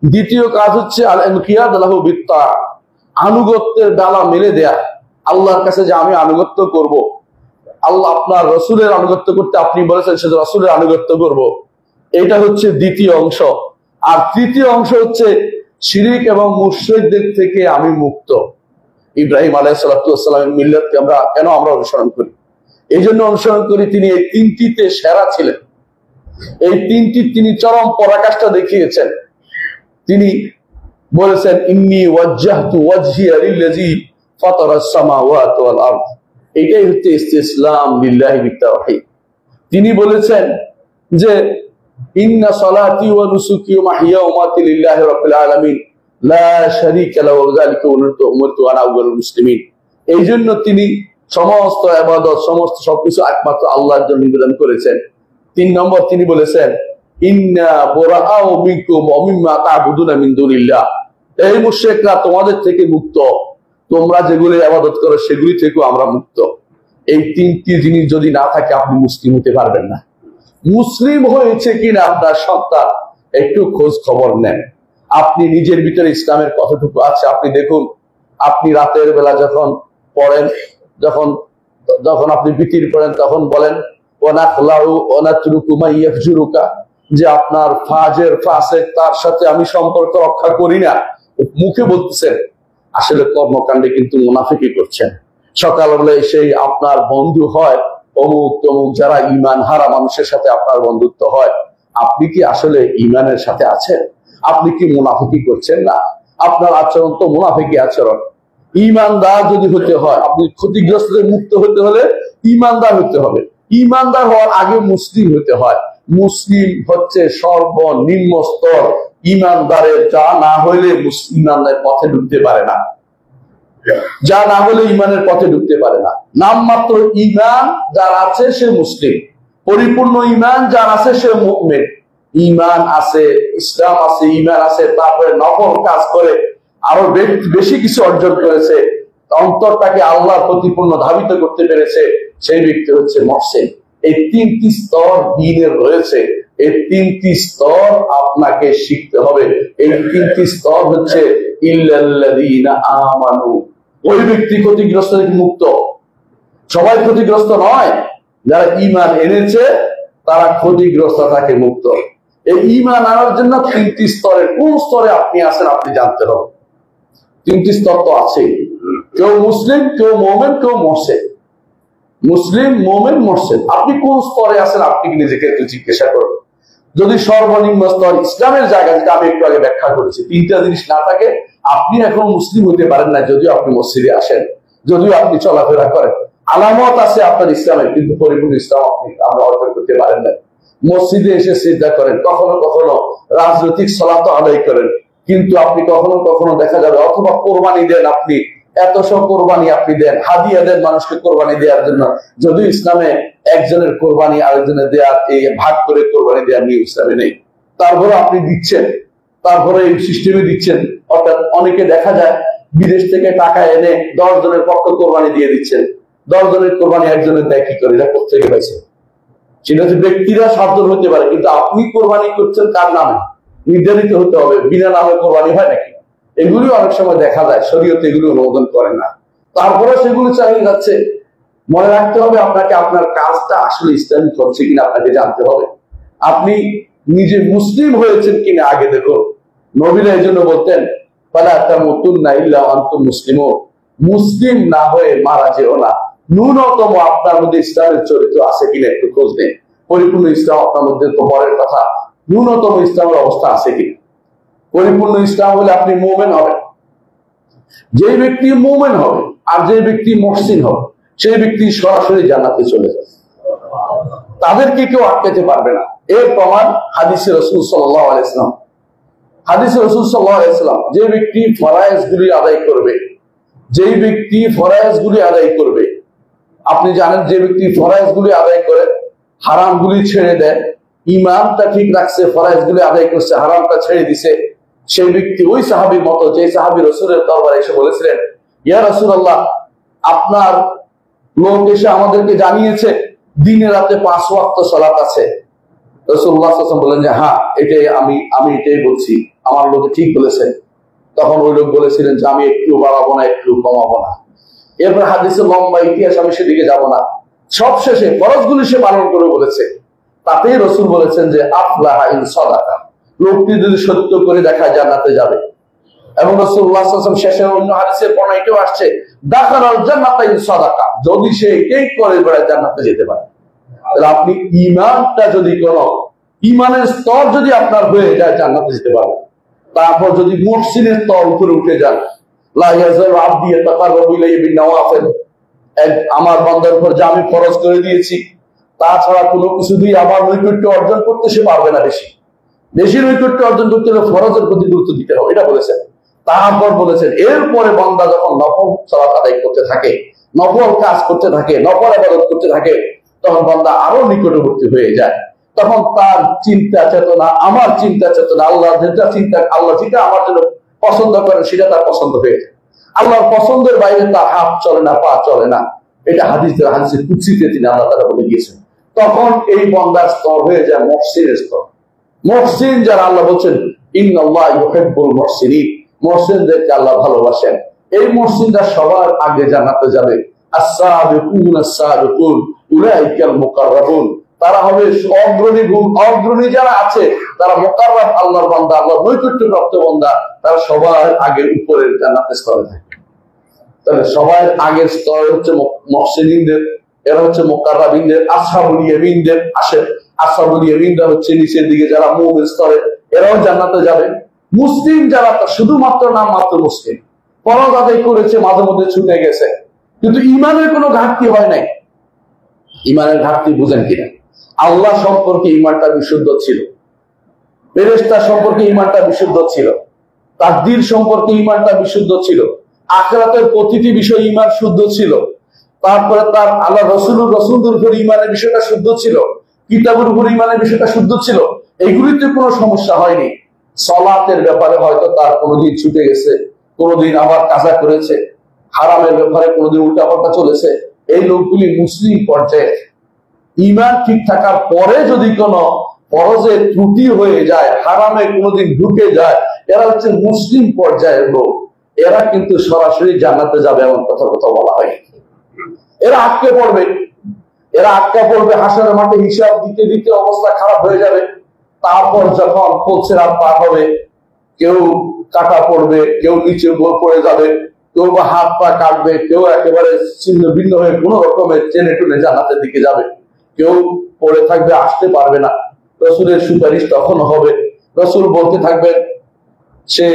দ্বিতীয় কাজ হচ্ছে আল ইনকিয়াদ লাহু বিত্তাআ, আনুগত্যের ডালা মেলে দেয়া, আল্লাহর কাছে যে আমি আনুগত্য করব, আল্লাহ আপনার রসুলের আনুগত্য করতে আপনি বলেছেন, সে রসুলের আনুগত্য করব, এটা হচ্ছে দ্বিতীয় অংশ। আর তৃতীয় অংশ হচ্ছে শিরিক এবং মুশরিকদের থেকে আমি মুক্ত। ইব্রাহিম আলাইহিস সালাতু ওয়াস সালামের মিল্লাতকে কেন আমরা অনুসরণ করি? এই জন্য অনুসরণ করি, তিনি এই 3টিতে সেরা ছিলেন। এই 3টি তিনি চরম পরাকাষ্ঠা দেখিয়েছেন। তিনি বলেছেন ইন্নী ওয়াজ্জাহতু ওয়াজহিয়া লিল্লাযী ফাতারাস সামাওয়াতি ওয়াল আরদ, এটাই হচ্ছে ইসতিসলাম লিল্লাহি বিত্তাওহীদ। তিনি বলেছেন যে ইন্না সলাতি ওয়া নুসুকি ওয়া মাহইয়া ওয়া মামাতি লিল্লাহি রাব্বিল আলামিন লা শারীকা লাহু ওয়া যালিকা উমিরতু আনা আউয়ালুল মুসলিমিন। এই জন্য তিনি সমস্ত ইবাদত, সমস্ত সবকিছু একমাত্র আল্লাহর জন্য নিবেদন করেছেন। 3 নম্বর তিনি বলেছেন ইন্না বুরাআউ মিনকুম ওয়া মিম্মা তা'বুদুনা মিন দুনিল্লাহ, এই মুশরিকরা তোমাদের থেকে মুক্ত, তোমরা যেগুলি ইবাদত করো সেগুলি থেকেও আমরা মুক্ত। এই 3টি জিনিস যদি না থাকে আপনি মুসলিম হতে পারবেন না। মুসলিম হয়েছে কিনা আপনার সন্তান একটু খোঁজ খবর নেন। আপনি নিজের ভিতরে ইসলামের কতটুকু আছে আপনি দেখুন। আপনি রাতের বেলা যখন পড়েন, যখন আপনি বিতির পড়েন, তখন বলেন ওয়ানাখলাউ ওয়ানাতরুকু মা ইয়াফজুরুকা, যে আপনার ফাজের ফাসেক তার সাথে আমি সম্পর্ক রক্ষা করি না। মুখে বলতেছেন, আসলে কর্মকাণ্ডে কিন্তু মুনাফিকি করছেন। সকালবেলা সেই আপনার বন্ধু হয় অমুক তমুক, যারা ঈমান হারা মানুষের সাথে আপনার বন্ধুত্ব হয়। আপনি কি আসলে ঈমানের সাথে আছেন? আপনি কি মুনাফিকি করছেন না? আপনার আচরণ তো মুনাফিকি আচরণ। ঈমানদার যদি হতে হয়, আপনি ক্ষতিগ্রস্ত মুক্ত হতে হলে ঈমানদার হতে হবে। ঈমানদার হওয়ার আগে মুসলিম হতে হয়। মুসলিম হচ্ছে সর্বনিম্ন স্তর ঈমানদারের, যা না হইলে ঈমানের পথে ঢুকতে পারে না, যা না হলে ঈমানের পথে ঢুকতে পারে না। নামমাত্র ঈমান যার আছে সে মুসলিম, পরিপূর্ণ ঈমান যার আছে সে মুমিন। ইমান আছে, ইসলাম আছে, ইমান আছে, তারপরে নফল কাজ করে আরো বেশি কিছু অর্জন করেছে, অন্তরটাকে আল্লাহর প্রতি পূর্ণ ধাবিত করতে পেরেছে, সেই ব্যক্তি হচ্ছে মুহসিন। এই তিনটি স্তর দ্বীনের রয়েছে, এই তিনটি স্তর আপনাকে শিখতে হবে। এই তিনটি স্তর হচ্ছে ইল্লাল্লাযীনা আমানু, ওই ব্যক্তি ক্ষতিগ্রস্ত থেকে মুক্ত। সবাই ক্ষতিগ্রস্ত নয়, যারা ঈমান এনেছে তারা ক্ষতিগ্রস্ত থেকে মুক্ত। এই ঈমান আনার জন্য তিনটি স্তরের কোন স্তরে আপনি আছেন আপনি জানতে হবে। তিনটি স্তর তো আছে, কেউ মুসলিম, কেউ মুমিন, কেউ মুহসিন। মুসলিম, মুমিন, মুহসিন, আপনি কোন স্তরে আছেন আপনি নিজেকে একটু জিজ্ঞাসা করুন। যদি সর্বনিম্ন স্তর ইসলামের জায়গা, যেটা আমি একটু আগে ব্যাখ্যা করেছি, তিনটা জিনিস না থাকে আপনি এখন মুসলিম হতে পারেন না, যদিও আপনি মসজিদে আসেন, যদিও আপনি চলাফেরা করেন, আলামত আছে আপনার ইসলামের, কিন্তু পরিপূর্ণ ইসলাম আমরা অর্জন করতে পারেন না। মসজিদে এসে সিজদা করেন, কখনো কখনো রাজনৈতিক সালাত আদায় করেন, কিন্তু আপনি কখনো কখনো দেখা যাবে, অথবা কোরবানি দেন, আপনি এত সব কোরবানি আপনি দেন, হাদিয়া দেন মানুষকে কোরবানি দেওয়ার জন্য, যদিও ইসলামে একজনের কোরবানি আরেকজনের দেওয়ার, এই ভাগ করে কোরবানি দেওয়ার নিয়ম ইসলামে নেই, তারপরে আপনি দিচ্ছেন, তারপরে এই সিস্টেমে দিচ্ছেন। অর্থাৎ অনেকে দেখা যায় বিদেশ থেকে টাকা এনে 10 জনের পক্ষে কোরবানি দিয়ে দিচ্ছেন, 10 জনের কোরবানি একজনের দেয় কি করে, এটা কোথেকে পাইছে? সেটা হচ্ছে ব্যক্তিরা 7 জন হতে পারে, কিন্তু আপনি কোরবানি করছেন কার নামে নির্ধারিত হতে হবে, বিনা নামে কোরবানি হয় নাকি? এগুলি অনেক সময় দেখা যায়, শরীয়তে এগুলো অনুমোদন করে না, তারপরে সেগুলো চালিয়ে যাচ্ছে। মনে রাখতে হবে আপনাকে, আপনার কাজটা আসলে ইসলামিক হচ্ছে কিনা আপনাকে জানতে হবে। আপনি নিজে মুসলিম হয়েছেন কিনা আগে দেখো। নবীরা এই জন্য বলতেন ফালা তামুতুন্না ইল্লা ওয়া আনতুম মুসলিমুন, মুসলিম না হয়ে মারা যেও না। ন্যূনতম আপনার মধ্যে ইসলামের চরিত্র আছে কিনা একটু খোঁজ নেন। পরিপূর্ণ ইসলাম আপনার মধ্যে তো পরের কথা, ন্যূনতম ইসলামের অবস্থা আছে কিনা। পরিপূর্ণ ইসলাম হলে আপনি মুমিন হবেন। যে ব্যক্তি মুমিন হবে আর যে ব্যক্তি মুহসিন হবে, সেই ব্যক্তি সরাসরি জান্নাতে চলে যাবে, তাদেরকে কেউ আটকাতে পারবে না। এর প্রমাণ হাদিসে রাসূল সাল্লাল্লাহু আলাইহি ওয়াসাল্লাম। হাদিসে রাসূল সাল্লাল্লাহু আলাইহি ওয়াসাল্লাম, যে ব্যক্তি ফরআইজগুলি আদায় করবে, যেই ব্যক্তি ফরআইজগুলি আদায় করবে, আপনি জানেন যে ব্যক্তি ফরআইজগুলি আদায় করে হারামগুলি ছেড়ে দেয়, ঈমানটা ঠিক রাখছে, ফরআইজগুলি আদায় করছে, হারামটা ছেড়ে দিছে, সেই ব্যক্তি ওই সাহাবীর মতো যে সাহাবী রাসূলের দরবারে এসে বলেছিলেন, ইয়া রাসূলুল্লাহ, আপনার লোক এসে আমাদেরকে জানিয়েছে দিনে রাতে 5 ওয়াক্ত সালাত আছে। রাসূলুল্লাহ সাল্লাল্লাহু আলাইহি ওয়াসাল্লাম বলেন যে হ্যাঁ, এটাই আমি এটাই বলছি, আমার লোকে ঠিক বলেছেন। তখন ওই লোক বলেছিলেন যে আমি একটু বাড়াবো না, একটু কমাবো না। এরপর হাদিসের লম্বা ইতিহাস, আমি সেদিকে যাব না। সবশেষে ফরজগুলি সে পালন করে বলেছে, তাতেই রাসূল বলেছেন যে আফলাহা ইন সাদাকা, লোকটি যদি সত্য করে দেখায় জান্নাতে যাবে। এবং রাসূলুল্লাহ সাল্লাল্লাহু আলাইহি ওয়াসাল্লাম শেষে অন্য হাদিসের পড়া এটাও আসছে, দাখালাল জান্নাতা ইন সাদাকা, যদি সে এটাই করে বেড়ায় জান্নাতে যেতে পারে। তাহলে আপনি ঈমানটা যদি কোনো ঈমানের স্তর যদি আপনার হয়ে যায় জান্নাতে যেতে পারবেন। তারপর যদি মুহসিনের স্তর উপরে উঠে যান, লা ইয়াজালু আবদি ইয়াতাকাররাবু ইলাইহি বিন-নওয়াফিল, আমার বান্দার উপর যা আমি ফরজ করে দিয়েছি তাছাড়া কোনো কিছু দিয়ে আমার নৈকট্য অর্জন করতে সে পারবে না। বেশি নৈকট্য অর্জন করতে হলে ফরজের প্রতি গুরুত্ব দিতে হবে, এটা বলেছেন। তারপর বলেছেন এরপরে বান্দা যখন নফল সালাত আদায় করতে থাকে, নফল কাজ করতে থাকে, নফল ইবাদত করতে থাকে, তখন বান্দা আরো নিকটবর্তী হয়ে যায়। তখন তার চিন্তা চেতনা, আমার চিন্তা চেতনা, আল্লাহ যেটা চিন্তা, আল্লাহ যেটা আমার জন্য পছন্দ করেন সেটা তার পছন্দ হয়ে যায়। আল্লাহর পছন্দের বাইরে তার হাত চলে না, পা চলে না। এটা হাদিসে কুদসিতে তিনি আল্লাহ তাআলা বলে দিয়েছেন। তখন এই বান্দার স্তর হয়ে যায় মুহসিনের স্তর। মুহসিন যারা, আল্লাহ বলছেন ইন্নাল্লাহা ইউহিব্বুল মুহসিনিন, মুহসিনদেরকে আল্লাহ ভালোবাসেন। এই মুহসিনরা সবার আগে জান্নাতে যাবে। আস-সাবিকুন আস-সাবিকুন উলাইকাল মুকাররাবুন, তারা হবে অগ্রণী যারা আছে তারা মুকাররাব, আল্লাহর বান্দা, আল্লাহর নৈকট্যপ্রাপ্ত বান্দা, তারা সবার আগে উপরের জান্নাতের স্তরে থাকে। তাহলে সবার আগের স্তর হচ্ছে মুহসিনদের, এরা হচ্ছে মুকাররাবিনদের, আসহাবুল ইয়ামিনদের আসে। আসহাবুল ইয়ামিনরা হচ্ছে নিচের দিকে যারা মুমিন স্তরে, এরাও জান্নাতে যাবে। মুসলিম যারা শুধুমাত্র নাম মাত্র মুসলিম, ফরজ আদায় করেছে, মাঝে মধ্যে ছুটে গেছে, কিন্তু ঈমানের কোনো ঘাটতি হয় নাই। ঈমানের ঘাটতি বুঝেন কিনা? আল্লাহ সম্পর্কে ঈমানটা বিশুদ্ধ ছিল, ফেরেশতা সম্পর্কে ঈমানটা বিশুদ্ধ ছিল, তাকদীর সম্পর্কে ঈমানটা বিশুদ্ধ ছিল, আখিরাতের প্রতিটি বিষয় ঈমান শুদ্ধ ছিল, তারপরে তার আল্লাহ রাসূলুর উপর ঈমানের বিষয়টা শুদ্ধ ছিল। কিতাবের উপর ইমানের বিষয়টা শুদ্ধ ছিল, এগুলিতে কোনো সমস্যা হয়নি। সালাতের ব্যাপারে হয়তো তার কোনোদিন ছুটে গেছে, কোনোদিন আবার কাজা করেছে, হারামের ব্যাপারে কোনোদিন উল্টাপাল্টা চলেছে। এই লোকগুলি মুসলিম পর্যায়ে, ইমান ঠিক থাকার পরে যদি কোনো ফরজে ত্রুটি হয়ে যায়, হারামে কোনোদিন ঢুকে যায়, এরা হচ্ছে মুসলিম পর্যায়ের লোক। এরা কিন্তু সরাসরি জান্নাতে যাবে এমন কথা বলা হয়। এরা আটকে পড়বে, হাসরের মাঠে হিসাব দিতে দিতে অবস্থা খারাপ হয়ে যাবে। তারপর যখন পৌঁছেরা পার হবে, কেউ কাটা পড়বে, কেউ নিচে পড়ে যাবে, কেউ বা হাত পা কাটবে, কেউ একেবারে ছিন্ন ভিন্ন হয়ে কোন রকমের টেনে টুনে জান্নাতের দিকে যাবে, কেউ পড়ে থাকবে, আসতে পারবে না। রসুলের সুপারিশ তখন হবে। রসুল বলতে থাকবেন, সে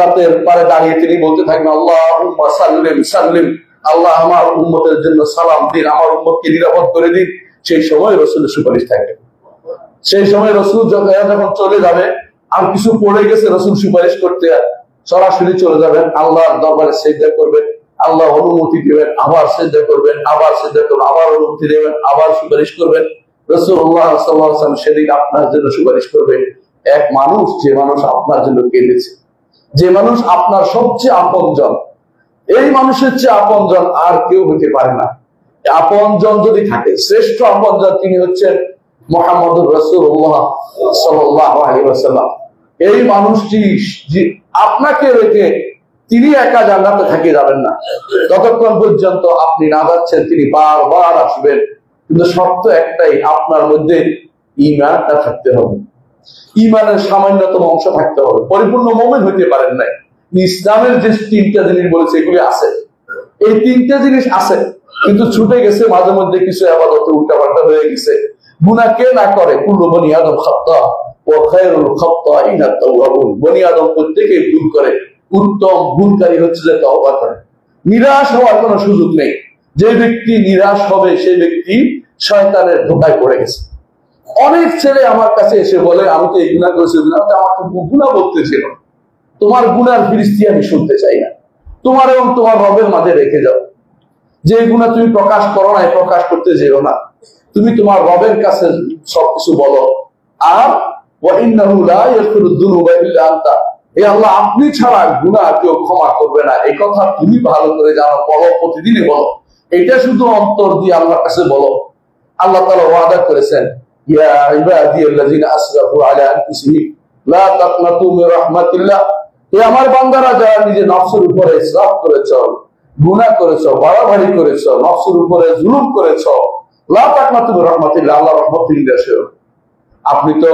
রাতের পারে দাঁড়িয়ে তিনি বলতে থাকবেন, আল্লাহুম্মা সাল্লিম সাল্লিম, আল্লাহ আমার উম্মতের জন্য সালাম দিন, আমার উম্মতকে নিরাপদ করে দিন। সেই সময় রসুলের সুপারিশ থাকবে। সেই সময় রসুল যখন চলে যাবে, আর কিছু পড়ে গেছে, রসুল সুপারিশ করতে সরাসরি চলে যাবেন, আল্লাহর দরবারে সিজদা করবেন, আল্লাহ অনুমতি দেবেন, আবার সিজদা করবেন, আবার সিজদা করবেন, আবার অনুমতি দেবেন, আবার সুপারিশ করবেন। রাসূলুল্লাহ সাল্লাল্লাহু আলাইহি ওয়াসাল্লাম সেদিন আপনার জন্য সুপারিশ করবেন। এক মানুষ, যে মানুষ আপনার জন্য কেঁদেছে, যে মানুষ আপনার সবচেয়ে আপনজন, এই মানুষের চেয়ে আপনজন আর কেউ হতে পারে না। আপনজন যদি থাকে, শ্রেষ্ঠ আপনজন তিনি হচ্ছেন মুহাম্মদুর রাসূলুল্লাহ সাল্লাল্লাহু আলাইহি ওয়াসাল্লাম। এই মানুষটি আপনাকে রেখে তিনি একা জান্নাতে থেকে যাবেন না। ততক্ষণ পর্যন্ত আপনি না যাচ্ছেন, তিনি বারবার আসবেন। কিন্তু শর্ত একটাই, আপনার মধ্যে ঈমানটা থাকতে হবে, ঈমানের সামান্যতম অংশ থাকতে হবে। পরিপূর্ণ মুমিন হইতে পারেন নাই। ইসলামের যে তিনটা জিনিস বলেছে এগুলি আছে, এই তিনটা জিনিস আছে, কিন্তু ছুটে গেছে মাঝে মধ্যে কিছু ইবাদতে উল্টাপাল্টা হয়ে গেছে। গুনাহ কে না করে? কুল্লু বনি আদম খাত্তা ওয়া খায়রুল খাত্তাইনা তাওয়াবুন। বনি আদম প্রত্যেকেই ভুল করে, উত্তম ভুলকারী হচ্ছে যে তওবা করে। নিরাশ হওয়ার কোনো সুযোগ নেই। যে ব্যক্তি নিরাশ হবে সেই ব্যক্তি শয়তানের ধোঁকায় পড়ে গেছে। অনেক ছেলে আমার কাছে এসে বলে, আমি তো এই গুনাহ করেছি, আমাকে গুনাহ বলতেছিল। তোমার গুনার ফিরিস্তি আমি শুনতে চাই না। তোমার এবং তোমার রবের মাঝে রেখে যাও। যে গুনাহ তুমি প্রকাশ করো না, প্রকাশ করতে যেও না। তুমি তোমার রবের কাছে সবকিছু বলো। আর ওয়া ইন্নাহু লা ইয়াগফিরুদ যুনুবা ইল্লা আনতা, এই আল্লাহ আপনি ছাড়া গুনাহ কেউ ক্ষমা করবে না। এই কথা তুমি ভালো করে জানো, বলো, প্রতিদিনই বলো। এটা শুধু অন্তর দিয়ে আল্লাহর কাছে বলো। আল্লাহ তাআলা ওয়াদা করেছেন, ইয়া ইবাদিয়াল্লাযিনা আসরাফু আলা আনফুসিহিম লা তাকনাতু মির রাহমাতিল্লাহ, হে আমার বান্দারা যারা নিজের নফসের উপরে ইসরাফ করেছো, গুনাহ করেছো, বাড়াবাড়ি করেছো, নফসের উপরে জুলুম করেছো, লা তাকনাতু মির রাহমাতিল্লাহ, আল্লাহর রহমত থেকে আসো। আপনি তো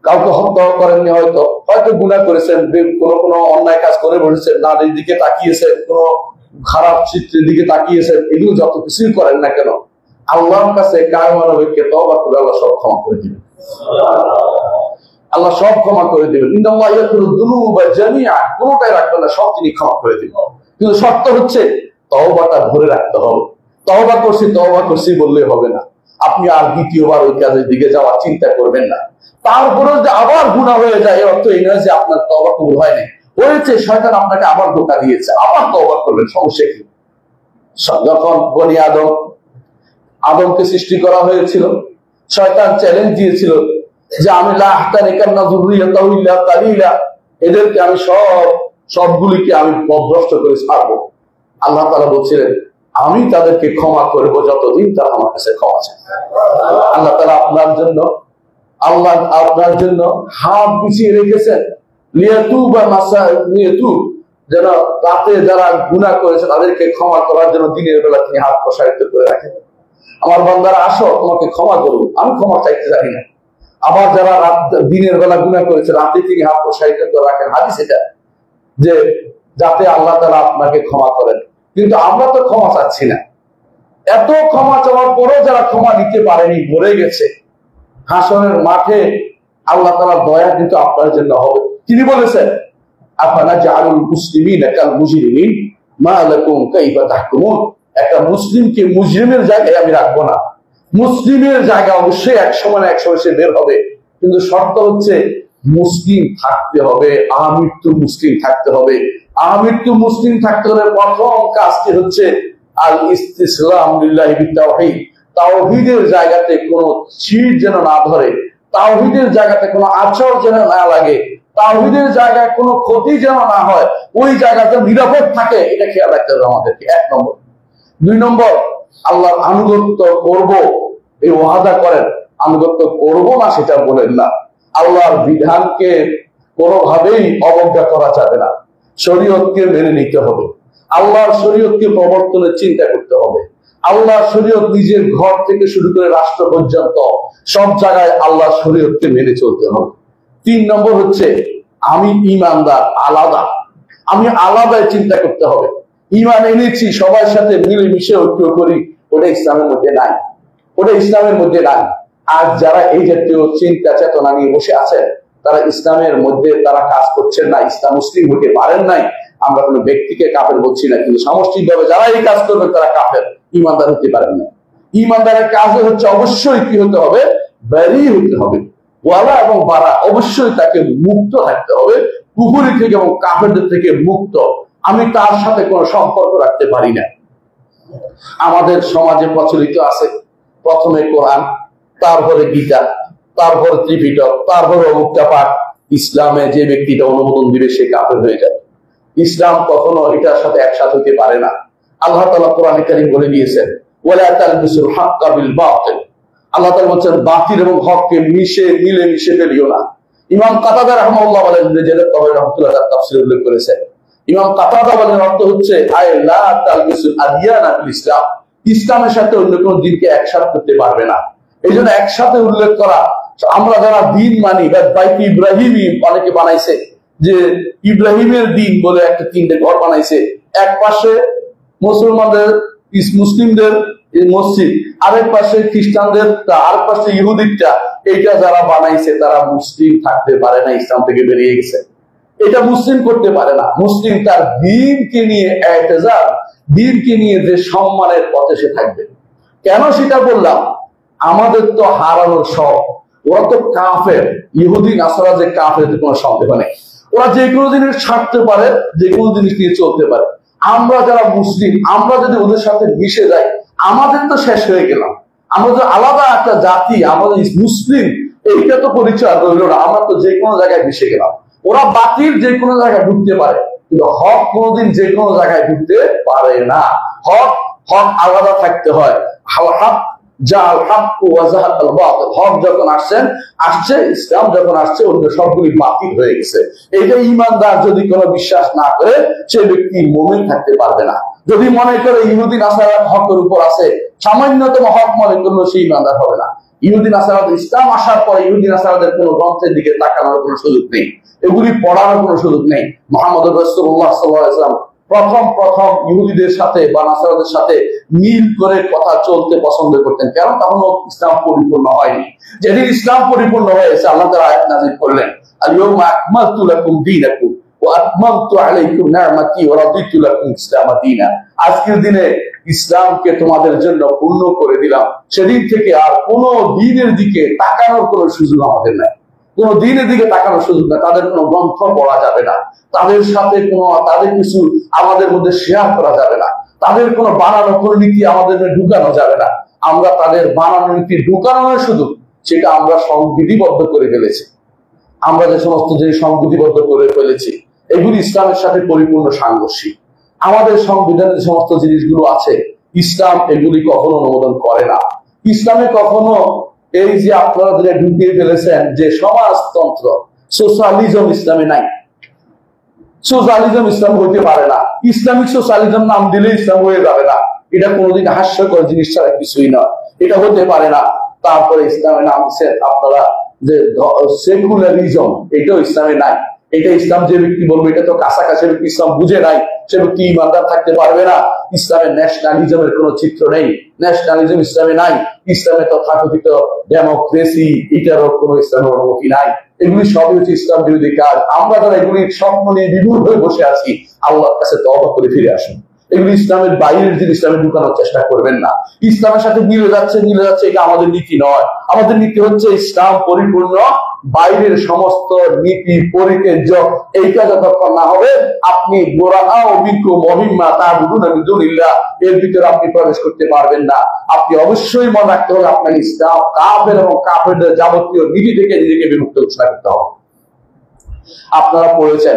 কাউকে হত্যা করেননি, হয়তো গুনাহ করেছেন, কোনো অন্যায় কাজ করে বসেছেন, নারীর দিকে তাকিয়েছেন, কোনো খারাপ চিত্রের দিকে তাকিয়েছেন, এগুলো যত কিছুই করেন না কেন, আল্লাহর কাছে কায়মানবিককে তওবা করে আল্লাহ সব ক্ষমা করে দিবেন। আল্লাহ সব ক্ষমা করে দিবেন। ইন্নাল্লাহা ইয়াগফিরুয যুনুবা জামিআ, কোনটাই রাখবেন না, সব তিনি ক্ষমা করে দিবেন। কিন্তু শর্ত হচ্ছে তওবাটা ধরে রাখতে হবে। তওবা করছি বললে হবে না। আপনি আর দ্বিতীয়বার ওই কাজের দিকে যাওয়ার চিন্তা করবেন না। তারপরে যদি আবার গুনাহ হয়ে যায়, এর অর্থ এই নয় যে আপনার তওবা কবুল হয় নাই, হয়েছে, শয়তান আপনাকে আবার ধোঁকা দিয়েছে, আবার তওবা করবেন, সমস্যা কি? যখন বনি আদমকে সৃষ্টি করা হয়েছিল, শয়তান চ্যালেঞ্জ দিয়েছিল যে আমি লা আহতানিকান্না যুররিয়াতাহু ইল্লা কালিলা, এদেরকে আমি সবগুলিকে আমি পথভ্রষ্ট করে ছাড়বো। আল্লাহ তাআলা বলছিলেন, আমি তাদেরকে ক্ষমা করবো যতদিন তারা আমার কাছে ক্ষমা চায়। আল্লাহ তাআলা আপনার জন্য হাত বিছিয়ে রেখেছেন, যেন রাতে যারা গুনাহ করেছে তাদেরকে ক্ষমা করার জন্য দিনের বেলা তিনি হাত প্রসারিত করে রাখেন। আমার বান্দারা আসো, তোমাকে ক্ষমা করবো, আমি ক্ষমা চাইতে জানি না। আবার যারা দিনের বেলা গুনাহ করেছে, রাতে তিনি হাত প্রসারিত করে রাখেন। হাদিস এটা, যে যাতে আল্লাহ তাআলা আপনাকে ক্ষমা করেন। কিন্তু আমরা তো ক্ষমা চাচ্ছি না। এত ক্ষমা চাওয়ার পরেও যারা ক্ষমা নিতে পারেনি, মরে গেছে, হাসরের মাঠে আল্লাহ তাআলার দয়া কিন্তু আপনার জন্য হবে। তিনি বলেছেন, আফানাজআলুল মুসলিমিনা কাল মুজরিমিন মা লাকুম কাইফা তাহকুমুন, একটা মুসলিমকে মুজরিমের জায়গায় আমি রাখবো না। মুসলিমের জায়গা অবশ্যই এক সময় সে বের হবে, কিন্তু শর্ত হচ্ছে মুসলিম থাকতে হবে, আমৃত্যু মুসলিম থাকতে হবে। আমৃত্যু মুসলিম থাকতে হলে প্রথম কাজটি হচ্ছে আল ইসতিসলাম লিল্লাহি বিত তাওহীদ, তাওহীদের জায়গাতে কোনো ছিট যেন না ধরে, তাওহীদের জায়গাতে কোনো আচর যেন না লাগে, তাওহীদের জায়গায় কোনো ক্ষতি যেন না হয়, ওই জায়গাতে নিরাপদ থাকে, এটা খেয়াল রাখতে হবে আমাদেরকে। 1 নম্বর। 2 নম্বর, আল্লাহর আনুগত্য করব এই ওয়াদা করেন, আনুগত্য করব না সেটা বলেন না। আল্লাহর বিধানকে কোনোভাবেই অবজ্ঞা করা যাবে না, শরীয়তকে মেনে নিতে হবে, আল্লাহর শরীয়তকে প্রবর্তনের চিন্তা করতে হবে। আল্লাহর শরীয়ত নিজের ঘর থেকে শুরু করে রাষ্ট্র পর্যন্ত সব জায়গায় আল্লাহর শরীয়তকে মেনে চলতে হবে। 3 নম্বর হচ্ছে আমি ঈমানদার, আলাদা, আমি আলাদাই চিন্তা করতে হবে। ঈমান এনেছি, সবার সাথে মিলেমিশে ঐক্য করি, ওটা ইসলামের মধ্যে নাই, ওটা ইসলামের মধ্যে নাই। আর যারা এই জাতীয় চিন্তা চেতনা নিয়ে বসে আছেন, তারা ইসলামের মধ্যে তারা কাজ করছেন না, ইসলাম মুসলিম হতে পারেন নাই। আমরা কোনো ব্যক্তিকে কাফের বলছি না, কিন্তু সামষ্টিকভাবে যারা এই কাজ করবেন তারা কাফের, ঈমানদার হতে পারেন না। ঈমানদারের কাজ হচ্ছে অবশ্যই কি হতে হবে, বেরি হতে হবে, ওয়ালা এবং বারা, অবশ্যই তাকে মুক্ত থাকতে হবে কুফরি থেকে এবং কাফেরদের থেকে মুক্ত। আমি তার সাথে কোনো সম্পর্ক রাখতে পারি না। আমাদের সমাজে প্রচলিত আছে প্রথমে কোরআন, তারপরে গীতা, তারপরে ত্রিপিটক, তারপরে অমুকটা পাঠ। ইসলামে যে ব্যক্তিটা অনুমোদন দিবে সে কাফের হয়ে যাবে। ইসলাম কখনো এটার সাথে একসাথে হতে পারে না। আল্লাহ তাআলা কোরআনে কারীম বলে দিয়েছেন, ওয়ালা তালবিসুল হাক্কা বিল বাতিল। আল্লাহ তাআলা বলেন বাতিল এবং হককে মিশে ফেলিও না। ইমাম কাতাদা রাহিমাহুল্লাহ বলেন, যে তাবরী রাহমাতুল্লাহ তার তাফসীরে উল্লেখ করেছেন, ইমাম কাতাদা বলেন অর্থ হচ্ছে আয় লা তালবিসুল আদিয়ানা বিল ইসলাম, ইসলামের সাথে অন্য কোনো দিনকে একসাথে করতে পারবে না। এই জন্য একসাথে উল্লেখ করা, আমরা যারা দিন মানি, বাইতে ইব্রাহিমী অনেকে বানাইছে, যে ইব্রাহিমের দিন বলে একটা 3টে ঘর বানাইছে, এক পাশে মুসলমানদের মুসলিমদের মসজিদ, আরেক পাশে খ্রিস্টানদের, আরেক পাশে ইহুদিটা। এইটা যারা বানাইছে তারা মুসলিম থাকতে পারে না, ইসলাম থেকে বেরিয়ে গেছে। এটা মুসলিম করতে পারে না। মুসলিম তার দ্বীনকে নিয়ে এতেজার, দ্বীনকে নিয়ে যে সম্মানের পথে সে থাকবে। কেন সেটা বললাম, আমাদের তো হারানোর সব, ওরা তো কাফের, ইহুদি নাসারা যে কাফের কোনো সন্দেহ নেই। ওরা যে কোনো জিনিস ছাড়তে পারে, যে কোনো জিনিস নিয়ে চলতে পারে। আমরা যারা মুসলিম, আমরা যদি ওদের সাথে মিশে যাই, আমাদের তো শেষ হয়ে গেলাম। আমরা তো আলাদা একটা জাতি, আমাদের মুসলিম, এইটা তো পরিচয় রইল না। আমরা তো যে কোনো জায়গায় মিশে গেলাম। ওরা বাতিল যে কোনো জায়গায় ঢুকতে পারে, কিন্তু হক কোনোদিন যে কোনো জায়গায় ঢুকতে পারে না। হক হক আলাদা থাকতে হয়। হক হক যখন আসছে, ইসলাম যখন আসছে, অন্য সবগুলি বাতিল হয়ে গেছে। এইটা ঈমানদার যদি কোনো বিশ্বাস না করে, সে ব্যক্তি মুমিন থাকতে পারবে না। যদি মনে করে ইহুদি নাসারা হকের উপর আছে, সামান্যতম হক মনে করলেও সে ঈমানদার হবে না। ইহুদি নাসারা, ইসলাম আসার পরে ইহুদি নাসারাদের কোনো গ্রন্থের দিকে তাকানোর কোনো সুযোগ নেই, এগুলি পড়ানোর কোনো সুযোগ নেই। মুহাম্মদ রাসূলুল্লাহ সাল্লাল্লাহু আলাইহি ওয়াসাল্লাম প্রথম ইহুদিদের সাথে বা নাসারাদের সাথে মিল করে কথা চলতে পছন্দ করতেন। কেন? তখনও ইসলাম পরিপূর্ণ হয়নি। যেদিন ইসলাম পরিপূর্ণ হয়েছে, আল্লাহ তাআলা আয়াত নাযিল করলেন, আল-ইয়াওমা আকমালতু লাকুম দীনাকুম ওয়া আতমামতু আলাইকুম নি'মাতি ওয়া রাদিতু লাকুম ইসলামা দীনা। আজকের দিনে ইসলামকে তোমাদের জন্য পূর্ণ করে দিলাম। সেদিন থেকে আর কোন দ্বীনের দিকে তাকানোর কোনো সুযোগ আমাদের নাই। কোন দ্বীনের দিকে তাকানোর সুযোগ না। তাদের কোনো গ্রন্থ পড়া যাবে না, তাদের সাথে তাদের কিছু আমাদের মধ্যে শেয়ার করা যাবে না, তাদের কোনো বানানো কোনো নীতি আমাদের ঢুকানো যাবে না। আমরা তাদের বানানো নীতি ঢুকানোর সুযোগ, সেটা আমরা সংবিধিবদ্ধ করে ফেলেছি। আমরা যে সমস্ত জিনিস সংবিধিবদ্ধ করে ফেলেছি, এগুলি ইসলামের সাথে পরিপূর্ণ সাংঘর্ষিক। আমাদের সংবিধানে যে সমস্ত জিনিসগুলো আছে, ইসলাম এগুলি কখনো অনুমোদন করে না। ইসলামে কখনো এই যে আপনারা যেটা ঢুকিয়ে ফেলেছেন যে সমাজতন্ত্র, সোশ্যালিজম ইসলামে নাই। সোশ্যালিজম ইসলাম হইতে পারে না। ইসলামিক সোশ্যালিজম নাম দিলে ইসলাম হয়ে যাবে না। এটা কোনোদিন হাস্যকর জিনিস ছাড়া কিছুই নয়, এটা হতে পারে না। তারপরে ইসলামের নাম দিচ্ছেন আপনারা যে সেকুলারিজম, এটাও ইসলামে নাই। এটা ইসলাম যে ব্যক্তি বলবে এটা তো কাছাকাছি ব্যক্তি ইসলাম বুঝে নাই, সে ব্যক্তি ইমানদার থাকতে পারবে না। ইসলামের ন্যাশনালিজমের কোনো চিত্র নেই, ন্যাশনালিজম ইসলামে নাই। ইসলামে তথাকথিত ডেমোক্রেসি, এটারও কোনো ইসলামের অনুমতি নাই। এগুলি সবই হচ্ছে ইসলাম বিরোধী কাজ। আমরা যারা এগুলির স্বপ্ন নিয়ে বিমূঢ় হয়ে বসে আছি, আল্লাহর কাছে তওবা করে ফিরে আসুন। এগুলি ইসলামের বাইরের জিনিস, ইসলামে ঢুকানোর চেষ্টা করবেন না। ইসলামের সাথে মিলে যাচ্ছে, এটা আমাদের নীতি নয়। আমাদের নীতি হচ্ছে ইসলাম পরিপূর্ণ বাইরের সমস্ত নীতি পরিচর্য এইটা যতক্ষণ না হবে আপনি এর ভিতরে আপনি প্রবেশ করতে পারবেন না। আপনি অবশ্যই মনে রাখতে হবে আপনার ইসলাম কাফের এবং কাফেরদের যাবতীয় নীতি থেকে নিজেকে বিমুক্ত ঘোষণা করতে হবে। আপনারা পড়েছেন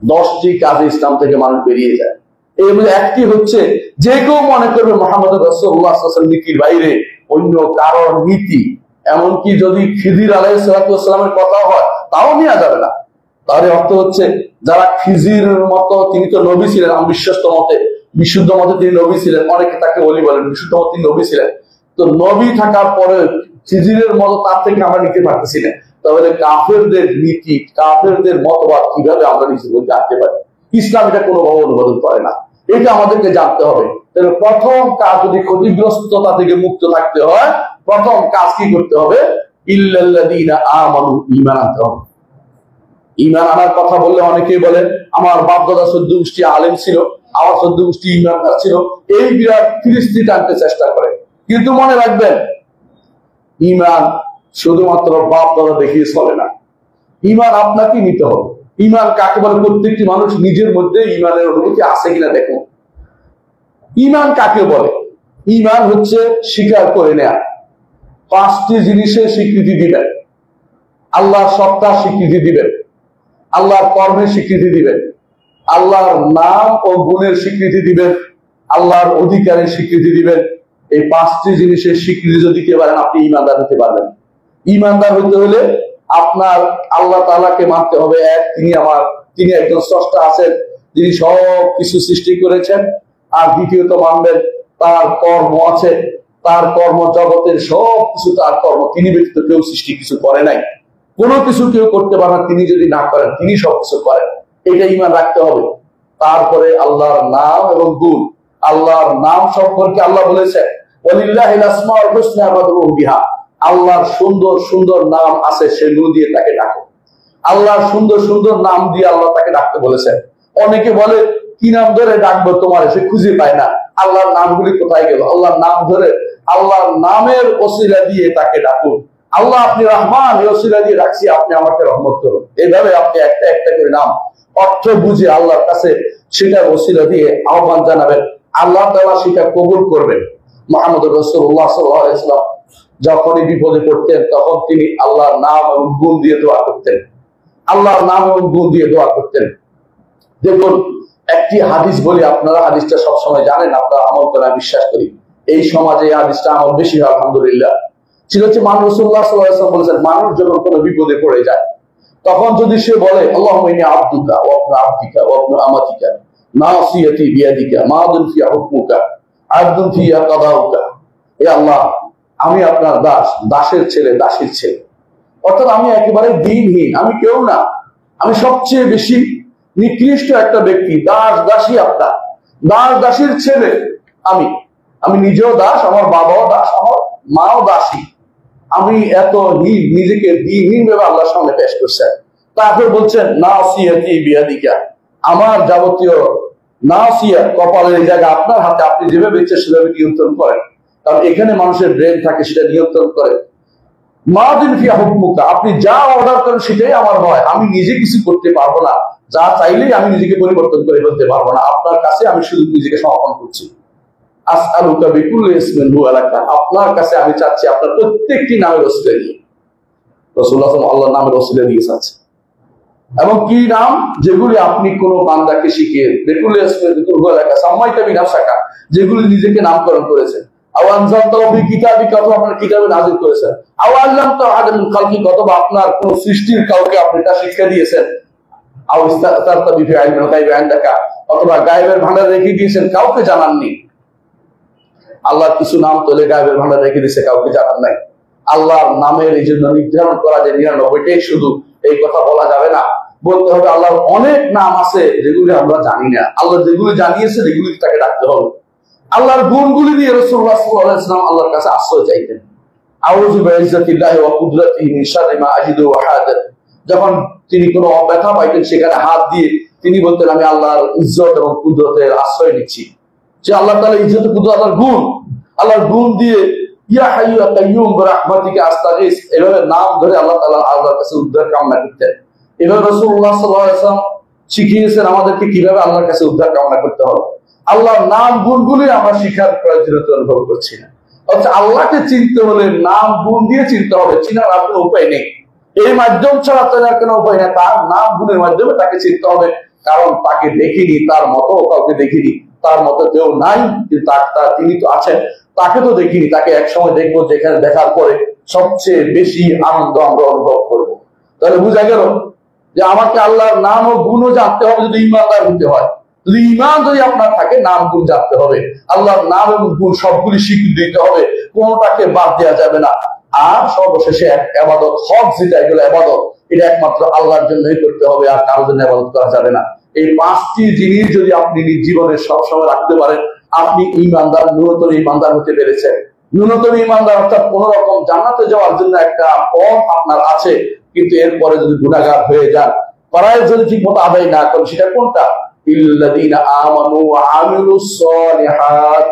10টি কাজে ইসলাম থেকে মানুষ বেরিয়ে যায়। এর মধ্যে একটি হচ্ছে যে কেউ মনে করবে মুহাম্মদ রাসূলুল্লাহ সাল্লাল্লাহু আলাইহি ওয়াসাল্লাম নীতির বাইরে অন্য কারো নীতি, এমনকি যদি খিজির আলাইহিস সালামের কথা হয় তাও নেওয়া যাবে না। তার অর্থ হচ্ছে যারা খিজির মতো, তিনি তো নবী ছিলেন, আমি বিশ্বস্ত মতে বিশুদ্ধ মতে তিনি নবী ছিলেন, অনেকে তাকে ওলি বলেন, বিশুদ্ধ মতে তিনি নবী ছিলেন। তো নবী থাকার পরে খিজিরের মতো তার থেকে আমরা নিতে পারতেছি না, তাহলে কাফেরদের নীতি কাফেরদের মতবাদ কিভাবে আমরা নিজের মধ্যে আনতে পারি? ইসলাম এটা কোনোভাবে অনুমোদন করে না, এটা আমাদেরকে জানতে হবে। তাহলে প্রথম কাজ, যদি ক্ষতিগ্রস্ততা থেকে মুক্ত থাকতে হয়, প্রথম কাজ কি করতে হবে? ইল্লাল্লাযীনা আমানু, ঈমান আনতে হবে। ঈমান আনার কথা বললে অনেকেই বলেন আমার বাপ দাদা 14 গোষ্ঠী আলেম ছিল, আমার 14 গোষ্ঠী ঈমানদার ছিল, এই বিরাট ফিরিস্তি টানতে চেষ্টা করে। কিন্তু মনে রাখবেন, ঈমান শুধুমাত্র বাপ দাদা দেখিয়ে চলে না, ঈমান আপনাকে নিতে হবে। ঈমান কাকে বলে? প্রত্যেকটি মানুষ নিজের মধ্যে ঈমানের অনুভূতি আছে কিনা দেখুন। ঈমান কাকে বলে? ঈমান হচ্ছে স্বীকার করে নেয়া। 5টি জিনিসের স্বীকৃতি দিবেন। আল্লাহর সত্তার স্বীকৃতি দিবেন, আল্লাহর কর্মের স্বীকৃতি দিবেন, আল্লাহর নাম ও গুণের স্বীকৃতি দিবেন, আল্লাহর অধিকারের স্বীকৃতি দিবেন। এই 5টি জিনিসের স্বীকৃতি যদি দিতে পারেন আপনি ঈমানদার হতে পারবেন। ঈমানদার হতে হলে আপনার আল্লাহ তাআলাকে মানতে হবে এক, তিনি একজন স্রষ্টা আছেন, যিনি সব কিছু সৃষ্টি করেছেন। আর দ্বিতীয়ত মানবেন তার কর্ম আছে, তার কর্ম জগতের সব কিছু তার কর্ম, তিনি ব্যতীত কেউ সৃষ্টি কিছু করে নাই, কোনো কিছু কেউ করতে পারে না, তিনি যদি না করেন, তিনি সবকিছু করেন, এটা ঈমান রাখতে হবে। তারপরে আল্লাহর নাম এবং গুণ। আল্লাহর নাম সম্পর্কে আল্লাহ বলেছেন ওয়ালিল্লাহিল আসমাউল হুসনা ফাদউহু বিহা, আল্লাহর সুন্দর সুন্দর নাম আছে, সেগুলো দিয়ে তাকে ডাকো। আল্লাহর সুন্দর সুন্দর নাম দিয়ে আল্লাহ তাকে ডাকতে বলেছেন। অনেকে বলে কি নাম ধরে ডাকবো তোমার, সে খুঁজে পায় না, আল্লাহর নামগুলি কোথায় গেল? আল্লাহর নাম ধরে, আল্লাহর নামের ওসিলা দিয়ে তাকে ডাকুন। আল্লাহ আপনি রহমান, এই ওসিলা দিয়ে ডাকছি, আপনি আমাকে রহমত করুন। এইভাবে আপনি একটা একটা করে নাম অর্থ বুঝে আল্লাহর কাছে সেটা ওসিলা দিয়ে আহ্বান জানাবেন, আল্লাহ তাআলা সেটা কবুল করবেন। মুহাম্মদ রাসূলুল্লাহ সাল্লাল্লাহু আলাইহি ওয়াসাল্লাম যখনই বিপদে পড়তেন তখন তিনি আল্লাহর নাম এবং গুণ দিয়ে দোয়া করতেন, আল্লাহর নাম এবং গুণ দিয়ে দোয়া করতেন। দেখুন একটি হাদিস বলি, আপনারা হাদিসটা সবসময় জানেন, আপনারা আমল করে বিশ্বাস করি। এই সমাজে এই হাদিসটা আমল বেশি হয় আলহামদুলিল্লাহ। ছিল হচ্ছে মান রাসূলুল্লাহ সাল্লাল্লাহু আলাইহি ওয়াসাল্লাম বলেছেন, মানুষ যখন কোনো বিপদে পড়ে যায় তখন যদি সে বলে আল্লাহুম্মা ইন্নী আবদুকা ওয়া ইবনু আবদিকা ওয়া ইবনু আমাতিকা নাসিয়াতি বিয়াদিকা মাদুন ফিয়া হুকমুকা আদলুন ফিয়া কাদাউকা, হে আল্লাহ আমি আপনার দাস, দাসের ছেলে, দাসীর ছেলে, অর্থাৎ আমি একেবারে দিনহীন, আমি কেউ না, আমি সবচেয়ে বেশি নিকৃষ্ট একটা ব্যক্তি, দাস দাসী, আপনার দাস দাসীর ছেলে আমি নিজেও দাস, আমার বাবাও দাস, আমার মাও দাসী, আমি এত নিজেকে দিনহীন ভেবে আল্লাহর সামনে পেশ করছেন। তারপর বলছেন নাসিয়াতি বিয়াদিকা, আমার যাবতীয় নাসিয়া কপালের এই জায়গা আপনার হাতে, আপনি যেভাবে ইচ্ছে সেভাবে নিয়ন্ত্রণ করেন, কারণ এখানে মানুষের ব্রেন থাকে, সেটা নিয়ন্ত্রণ করে। মাদিন ফিয়া হুকমুকা, আপনি যা অর্ডার করেন সেটাই আমার হয়, আমি নিজে কিছু করতে পারবো না, যা চাইলেই আমি নিজেকে পরিবর্তন করে ফেলতে পারবো না, আপনার কাছে আমি শুধু নিজেকে সমর্পণ করছি। আসআলুকা বিকুল্লি ইসমিন হুয়া লাকা, আপনার কাছে আমি চাচ্ছি আপনার প্রত্যেকটি নামের ওসিলা দিয়ে। রাসূলুল্লাহ সাল্লাল্লাহু আলাইহি ওয়াসাল্লাম আল্লাহর নামের ওসিলা দিয়ে চাচ্ছে, এবং কি নাম? যেগুলি আপনি কোনো বান্দাকে শিখিয়ে, বিকুল্লি ইসমিন হুয়া লাকা সাম্মাইতা বিনাফসাকা, যেগুলি নিজেকে নামকরণ করেছেন। আও আনজালতাহু ফি কিতাবিকা, অথবা আপনার কিতাবে নাযিল করেছেন। আও আল্লামতাহু আহাদান মিন খালকিকা, অথবা আপনার কোন সৃষ্টির কাউকে আপনি তা শিক্ষা দিয়েছেন। আও ইস্তাতারতা বিফি ইলমিল গায়বি ইনদাকা, অথবা গায়বের ভান্ডারে রেখে দিয়েছেন, কাউকে জানাননি। আল্লাহর কিছু নাম তোলে গায়বের ভান্ডারে রেখে দিয়েছে, কাউকে জানান নাই। আল্লাহর নামের এই জন্য নির্ধারণ করা যে 99টাই শুধু, এই কথা বলা যাবে না, বলতে হবে আল্লাহর অনেক নাম আছে যেগুলি আমরা জানি না, আল্লাহ যেগুলি জানিয়েছে যেগুলি তাকে ডাকতে হবে। আল্লাহর গুণগুলি দিয়ে রাসূলুল্লাহ সাল্লাল্লাহু আলাইহি ওয়াসাল্লাম আল্লাহর কাছে আশ্রয় চাইতেন। আউযু বিইজ্জাতিল্লাহি ওয়া কুদরাতিহি মিন শাররি মা আজিদু ওয়া হাদার, যখন তিনি কোনো ব্যথা পাইতেন সেখানে হাত দিয়ে তিনি বলতেন আমি আল্লাহর ইজ্জত এবং কুদরতের আশ্রয় নিচ্ছি। যে আল্লাহ তাআলা ইজ্জত কুদরত, আল্লাহর গুণ দিয়ে ইয়া হাইয়্যু ইয়া কাইয়্যুম বিরাহমাতিকা আস্তাগীস, এভাবে নাম ধরে আল্লাহ তাআলা আল্লাহর কাছে উদ্ধার কামনা করতেন। এভাবে রাসূলুল্লাহ সাল্লাল্লাহু আলাইহি ওয়াসাল্লাম শিখিয়েছেন আমাদেরকে কিভাবে আল্লাহর কাছে উদ্ধার কামনা করতে হবে। আল্লাহর নাম গুণগুলি আমরা শিখার প্রয়োজনীয়তা অনুভব করছি না। অর্থাৎ আল্লাহকে চিনতে হলে নাম গুণ দিয়ে চিনতে হবে, চিনার আর কোনো উপায় নেই। এই মাধ্যম ছাড়া চেনার কোনো উপায় নেই, তার নাম গুণের মাধ্যমে তাকে চিনতে হবে। কারণ তাকে দেখিনি, তার মতো কাউকে দেখিনি, তার মতো কেউ নাই, কিন্তু তিনি তো আছেন, তাকে তো দেখিনি, তাকে একসময় দেখবো, যেখানে দেখার পরে সবচেয়ে বেশি আনন্দ আমরা অনুভব করবো। তাহলে বোঝা গেল যে আমাকে আল্লাহর নাম ও গুণও জানতে হবে যদি ইমানদার হতে হয়। যদি ইমান যদি আপনার থাকে, নাম গুণ জানতে হবে, আল্লাহর নাম এবং গুণ সবগুলি স্বীকৃতি দিতে হবে, কোনটাকে বাদ দেওয়া যাবে না। আর সর্বশেষে এক ইবাদত, হক যেটা, এগুলো ইবাদত, এটা একমাত্র আল্লাহর জন্যই করতে হবে, আর কারোর জন্য ইবাদত করা যাবে না। এই পাঁচটি জিনিস যদি আপনি নিজ জীবনে সবসময় রাখতে পারেন, আপনি ইমানদার, ন্যূনতম ইমানদার হতে পেরেছেন। ন্যূনতম ইমানদার অর্থাৎ কোন রকম জান্নাতে যাওয়ার জন্য একটা পথ আপনার আছে, কিন্তু এরপরে যদি গুনাহগার হয়ে যান, ফরজ যদি ঠিক মতো আদায় না করেন, সেটা কোনটা? ইল্লাযীনা আমানু ওয়া আমিলুস সালিহাত।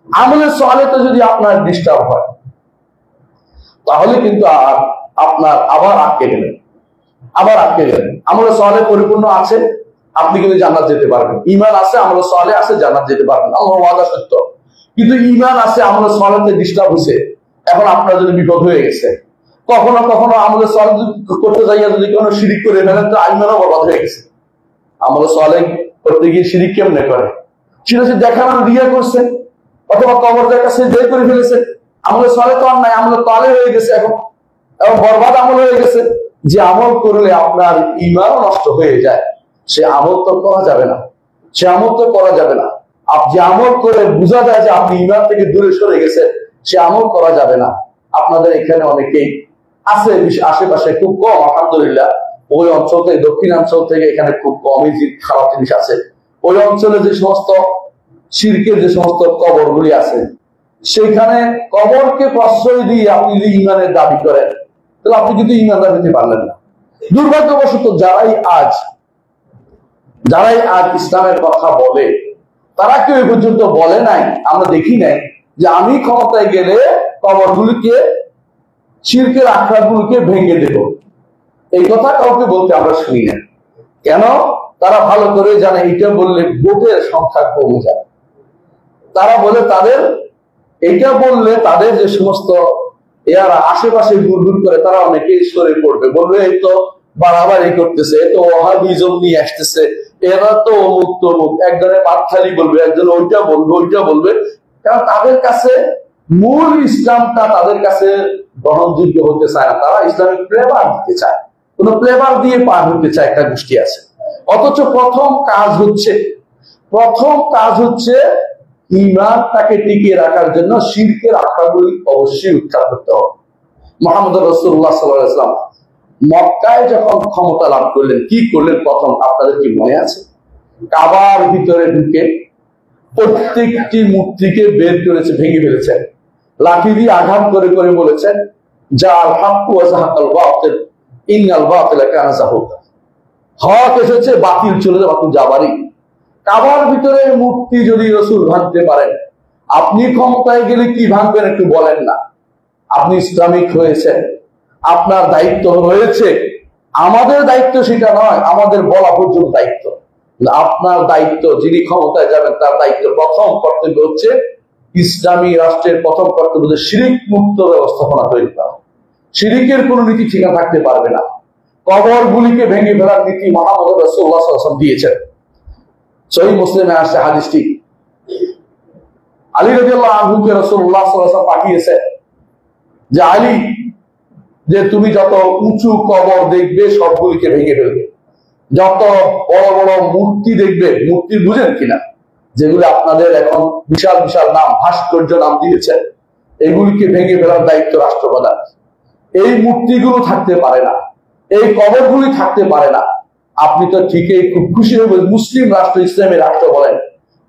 আমলে সালেহতে যদি আপনার ডিস্টার্ব হয়, তাহলে কিন্তু আপনার আবার আটকে গেলেন। আমলে সালেহ পরিপূর্ণ আছে, আপনি কিন্তু জান্নাত যেতে পারবেন। ঈমান আছে, আমলে সালেহ আছে, জান্নাত যেতে পারবেন, আল্লাহর ওয়াদা সত্য। কিন্তু ঈমান আছে, আমলে সালেহতে ডিস্টার্ব হয়েছে, এখন আপনার জন্য বিপদ হয়ে গেছে। কখনো কখনো আমলে সালেহ করতে যাইয়া যদি কোনো শিরিক করে ফেলেন, তো ঈমানও বরবাদ হয়ে গেছে। আমলে সালেহ করতে গিয়ে শিরিক কেমনে করে? সেটা সে দেখানোর রিয়া করছে, অথবা কবরের কাছে জয় করে ফেলেছে, আমলে সালেহ তো আর নাই, আমলে তালে হয়ে গেছে, এখন বরবাদ আমল হয়ে গেছে। যে আমল করলে আপনার ঈমানও নষ্ট হয়ে যায়, সে আমল তো করা যাবে না, যে আমল করে বোঝা যায় যে আপনি ঈমান থেকে দূরে সরে গেছেন, সে আমল করা যাবে না। আপনাদের এখানে অনেকেই আছে, আশেপাশে খুব কম, আলহামদুলিল্লাহ, ওই অঞ্চল থেকে, দক্ষিণাঞ্চল থেকে এখানে খুব কমই খারাপ জিনিস আছে। ওই অঞ্চলে যে সমস্ত শিরকের যে সমস্ত কবরগুলি আছে, সেখানে কবরকে প্রশ্রয় দিয়ে আপনি যদি ঈমানের দাবি করেন, তাহলে আপনি কিন্তু ঈমানদার হতে পারলেন না। দুর্ভাগ্যবশত যারাই আজ ইসলামের কথা বলে, তারা কেউ পর্যন্ত বলে নাই, আমরা দেখি নাই যে আমি ক্ষমতায় গেলে কবরগুলিকে, শিরকের আখড়াগুলিকে ভেঙে দেব। এই কথা কাউকে বলতে আমরা শুনি না। কেন? তারা ভালো করে জানে এটা বললে ভোটের সংখ্যা কমে যায়। তারা বলে এটা বললে তাদের যে সমস্ত এরা আশেপাশে ঘুরঘুর করে, তারা অনেকেই সরে পড়বে, বলবে এই তো বাড়াবাড়ি করতেছে, এ তো ওয়াহাবিজম নিয়ে আসতেছে, এরা তো অমুক তমুক, একজনের মাথালি বলবে, একজন ওইটা বলবে। কারণ তাদের কাছে মূল ইসলামটা তাদের কাছে গ্রহণযোগ্য হতে চায় না, তারা ইসলামিক ফ্লেভার দিতে চায়, কোন ফ্লেভার দিয়ে পার হতে চায় একটা গোষ্ঠী আছে। অথচ প্রথম কাজ হচ্ছে ঈমানটাকে টিকিয়ে রাখার জন্য শিরকের আখড়াগুলি অবশ্যই উৎখাত করতে হবে। মুহাম্মদ রাসূলুল্লাহ সাল্লাল্লাহু আলাইহি ওয়াসাল্লাম মক্কায় যখন ক্ষমতা লাভ করলেন, কি করলেন প্রথম? আপনাদের কি মনে আছে? কাবার ভিতরে ঢুকে প্রত্যেকটি মূর্তিকে বের করেছে, ভেঙে ফেলেছেন, লাঠি দিয়ে আঘাত করে করে বলেছেন, জাল হাক্কু ওয়া যাহাকাল বাতিল ইন্নাল বাতিলা কানা যাহুকা। হক এসেছে, বাতিল চলে যাবে, বাতিল যাবারই। কাবার ভিতরে মূর্তি যদি রাসূল ভাঙতে পারেন, আপনি ক্ষমতায় গেলে কি ভাঙবেন একটু বলেন না? আপনি ইসলামিক হয়েছেন, আপনার দায়িত্ব রয়েছে, আমাদের দায়িত্ব সেটা নয়, আমাদের বলা পর্যন্ত দায়িত্ব। আপনার দায়িত্ব, যিনি ক্ষমতায় যাবেন তার দায়িত্ব, প্রথম কর্তব্য হচ্ছে ইসলামী রাষ্ট্রের প্রথম কর্তব্য হচ্ছে শিরিক মুক্ত ব্যবস্থাপনা তৈরি করা। শিরিকের কোন নীতি ঠিকা থাকতে পারবে না। কবরগুলিকে ভেঙে ফেলার নীতি মুহাম্মদ রাসূলুল্লাহ সাল্লাল্লাহু আলাইহি ওয়াসাল্লাম দিয়েছেন। সহিহ মুসলিমে আসছে হাদিসটি, আলী রাদিয়াল্লাহু আনহুকে রাসূলুল্লাহ সাল্লাল্লাহু আলাইহি ওয়াসাল্লাম পাঠিয়েছেন যে আলী, যে তুমি যত উঁচু কবর দেখবে সবগুলিকে ভেঙে ফেলবে, যত বড় বড় মূর্তি দেখবে, মূর্তি বুঝেন কিনা, যেগুলো আপনাদের এখন বিশাল বিশাল নাম, ভাস্কর্য নাম দিয়েছেন, এগুলিকে ভেঙে ফেলার দায়িত্ব রাষ্ট্রপ্রধান। এই মূর্তিগুলো থাকতে পারে না, এই কবরগুলি থাকতে পারে না। আপনি তো ঠিকই খুব খুশি হবেন, মুসলিম রাষ্ট্র, ইসলামের রাষ্ট্র বলেন,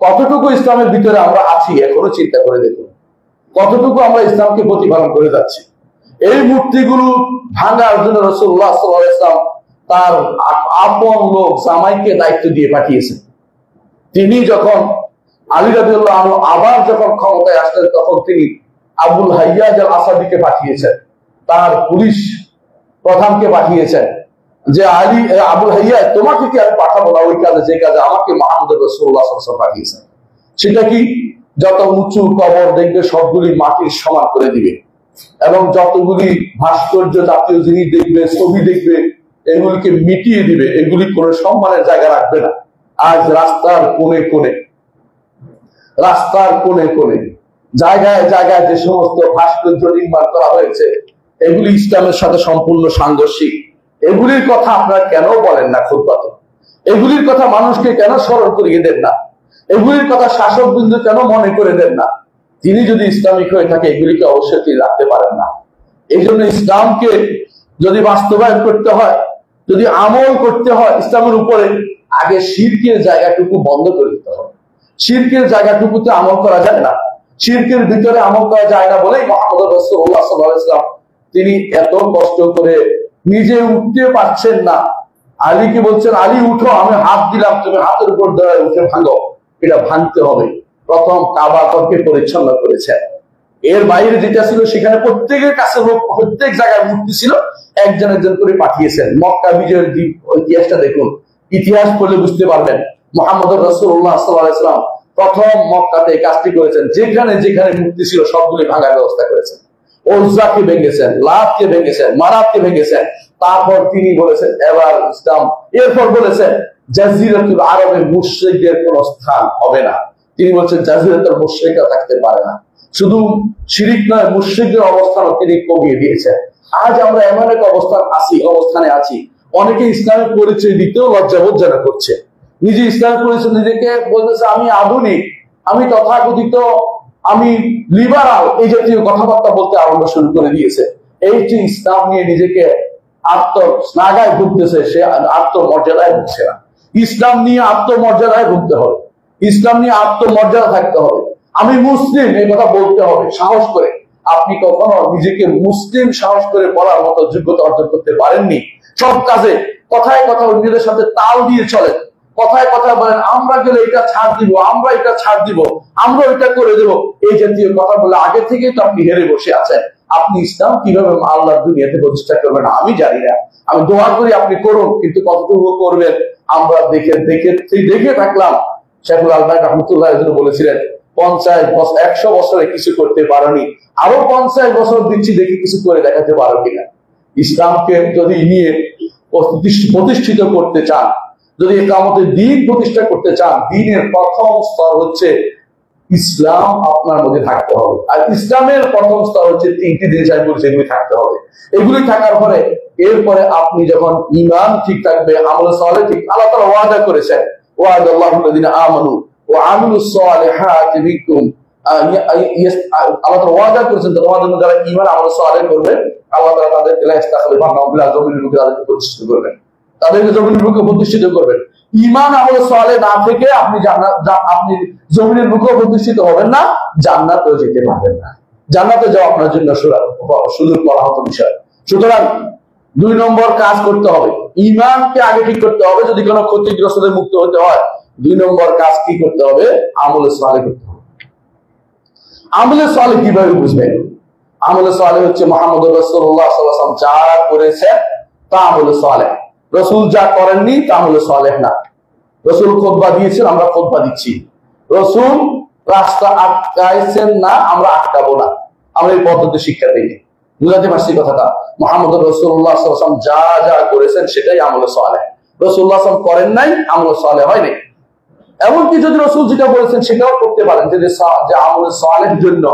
কতটুকু ইসলামের ভিতরে আমরা আছি এখনো চিন্তা করে দেখুন, কতটুকু আমরা ইসলামকে প্রতিপালন করে যাচ্ছি। এই মূর্তিগুলো ভাঙার জন্য রাসূলুল্লাহ সাল্লাল্লাহু আলাইহি ওয়াসাল্লাম তার আপন লোক জামাইকে দায়িত্ব দিয়ে পাঠিয়েছেন। তিনি যখন আলী রাদিয়াল্লাহু আনহু আবার যখন ক্ষমতায় আসলেন, তখন তিনি আবুল হাইয়াজ আল আসাদিকে পাঠিয়েছেন, তার পুলিশ প্রধানকে পাঠিয়েছেন যে আলী আবুল হাইয়াজ তোমাকে কি আমি পাঠাবো না ওই কাজে যে কাজে আমাকে মুহাম্মদ রাসূলুল্লাহ সাল্লাল্লাহু আলাইহি ওয়াসাল্লাম পাঠিয়েছেন। সেটা কি? যত উঁচু কবর দেখবে সবগুলি মাটির সমান করে দিবে, এবং যতগুলি ভাস্কর্য জাতীয় জিনিস দেখবে, ছবি দেখবে, এগুলিকে মিটিয়ে দিবে, এগুলি কোনো সম্মানের জায়গা রাখবে না। আজ রাস্তার কোণে কোণে জায়গায় জায়গায় যে সমস্ত ভাস্কর্য নির্মাণ করা হয়েছে, এগুলি ইসলামের সাথে সম্পূর্ণ সাংঘর্ষিক। এগুলির কথা আপনারা কেন বলেন না খুতবাতে? এগুলির কথা মানুষকে কেন স্মরণ করিয়ে দেন না? এগুলির কথা শাসক বিন্দু কেন মনে করে দেন না? তিনি যদি ইসলামিক হয়ে থাকে এগুলিকে অবশ্যই তিনি রাখতে পারেন না। এই জন্য ইসলামকে যদি বাস্তবায়ন করতে হয়, যদি আমল করতে হয় ইসলামের উপরে, আগে শিরকের জায়গাটুকু বন্ধ করে দিতে হবে। শিরকের জায়গাটুকুতে আমল করা যায় না, শিরকের ভিতরে আমল করা যায় না বলেই মুহাম্মদ রাসূলুল্লাহ সাল্লাল্লাহু আলাইহি ওয়াসাল্লাম তিনি এত কষ্ট করে নিজে উঠতে পারছেন না, আলীকে বলছেন আলী উঠো, আমি হাত দিলাম, তুমি হাতের উপর দাঁড়ায় উঠে ভাঙো। এটা ভাঙতে হবে। প্রথম কাবা ঘরকে পরিচ্ছন্ন করেছেন। এর বাইরে যেটা ছিল সেখানে প্রত্যেকের কাছে লোক, প্রত্যেক জায়গায় মূর্তি ছিল, একজন একজন করে পাঠিয়েছেন। মক্কা বিজয়ের ইতিহাসটা দেখুন, ইতিহাস পড়লে বুঝতে পারবেন মুহাম্মদ রাসূলুল্লাহ সাল্লাল্লাহু আলাইহি ওয়াসাল্লাম প্রথম মক্কাতে কাজটি করেছেন, যেখানে যেখানে মূর্তি ছিল সবগুলি ভাঙার ব্যবস্থা করেছেন। ওজ্জাকে ভেঙেছেন, লাতকে ভেঙেছেন, মারাতকে ভেঙেছেন। তারপর তিনি বলেছেন এবার ইসলাম, এরপর বলেছেন জাজিরাতুল আরবে মুশরিকদের কোনো স্থান হবে না। তিনি বলছেন জাজিরাতুল মুশরিকরা থাকতে পারে না। শুধু শিরিক নয়, মুশরিকদের অবস্থানও তিনি কমিয়ে দিয়েছেন। আজ আমরা এমন এক অবস্থানে আছি, অনেকে ইসলামের পরিচয় দিতেও লজ্জাবোধ যেন করছে। নিজে ইসলামের পরিচয় নিজেকে বলতেছে আমি আধুনিক, আমি তথাকথিত, আমি লিবারাল, এই জাতীয় কথাবার্তা বলতে আরম্ভ শুরু করে দিয়েছে। এই যে ইসলাম নিয়ে নিজেকে আত্মস্নাগায় ভুগতেছে, সে আত্মমর্যাদায় ভুগছে না। ইসলাম নিয়ে আত্মমর্যাদায় ভুগতে হবে, ইসলাম নিয়ে আত্মমর্যাদা থাকতে হবে। আমি মুসলিম এই কথা বলতে হবে সাহস করে। আপনি কখনো নিজেকে মুসলিম সাহস করে বলার মতো যোগ্যতা অর্জন করতে পারেননি। সব কাজে কথায় কথা অন্যদের সাথে তাল দিয়ে চলেন, কথায় কথা বলেন আমরা গেলে এটা ছাড় দিব, আমরা এটা ছাড় দিব, আমরা এটা করে দেব, এই জাতীয় কথা বলে আগে থেকে তো আপনি হেরে বসে আছেন। আপনি ইসলাম কিভাবে আল্লাহর দুনিয়াতে প্রতিষ্ঠা করবেন আমি জানি না। আমি দোয়া করি আপনি করুন, কিন্তু কতটুকু করবেন আমরা দেখে থাকলাম। শেখুল আলবানী রাহমাতুল্লাহ বলেছিলেন 100 বছরে কিছু করতে পারোনি, আরো 50 বছর দিচ্ছি, দেখি কিছু করে দেখাতে পারো কিনা। ইসলামকে যদি নিয়ে প্রতিষ্ঠিত করতে চান, যদি একামতের দ্বীন প্রতিষ্ঠা করতে চান, দ্বীনের প্রথম স্তর হচ্ছে ইসলাম আপনার মধ্যে থাকতে হবে। আর ইসলামের প্রথম স্তর হচ্ছে 3টি জিনিস আমি বলছি, এগুলি থাকতে হবে। এগুলি থাকার পরে এরপরে আপনি যখন ঈমান ঠিক থাকবে, আমল সালেহ ঠিক, আল্লাহ তাআলা ওয়াদা করেছেন ওয়াদাল্লাহুল্লাযিনা আমানু ওয়া আমিলুস সালিহাতি মিনকুম, আল্লাহ তাআলা ওয়াদা করেছেন তোমাদের মধ্যে যারা ঈমান আমল সালেহ করবে আল্লাহ তাআলা তাদেরকে ইস্তাখলিফাহুম ফিল আরদি, জমিনের বুকে তাদেরকে প্রতিষ্ঠিত করবেন, তাদেরকে জমিনের বুকে প্রতিষ্ঠিত করবেন। ঈমান আমল সালেহ না থেকে আপনি আপনি জমিনের বুকে প্রতিষ্ঠিত হবেন না, জান্নাতেও যেতে পারবেন না। জান্নাতে যাওয়া আপনার জন্য সুদূর পরাহত বিষয়। সুতরাং 2 নম্বর কাজ করতে হবে, ঈমানকে আগে ঠিক করতে হবে। যদি কোনো ক্ষতিগ্রস্তদের মুক্ত হতে হয় 2 নম্বর কাজ কি করতে হবে? আমলে সালেহ করতে হবে। আমলে সালেহ কিভাবে বুঝবেন? আমলে সালেহ হচ্ছে মুহাম্মদ রাসূলুল্লাহ সাল্লাল্লাহু আলাইহি ওয়াসাল্লাম যা করেছে তা আমলে সালেহ। রাসূল যা করেননি তা আমলে সালেহ না। রাসূল খুতবা দিয়েছেন, আমরা খুতবা দিচ্ছি। রাসূল রাস্তা আটকাইছেন না, আমরা আটকাবো না। আমরা এই পদ্ধতি শিক্ষা দিই। বুঝাতে পারছি কথাটা? মুহাম্মদ রাসূলুল্লাহ সাল্লাল্লাহু আলাইহি ওয়াসাল্লাম যা যা করেছেন সেটাই আমলে সালেহ। রাসূলুল্লাহ সাল্লাল্লাহু আলাইহি ওয়াসাল্লাম করেন নাই, আমলে সালেহ হয়নি। এমনকি যদি রাসূল যেটা বলেছেন সেটাও করতে পারেন, যে আমলে সালেহের জন্য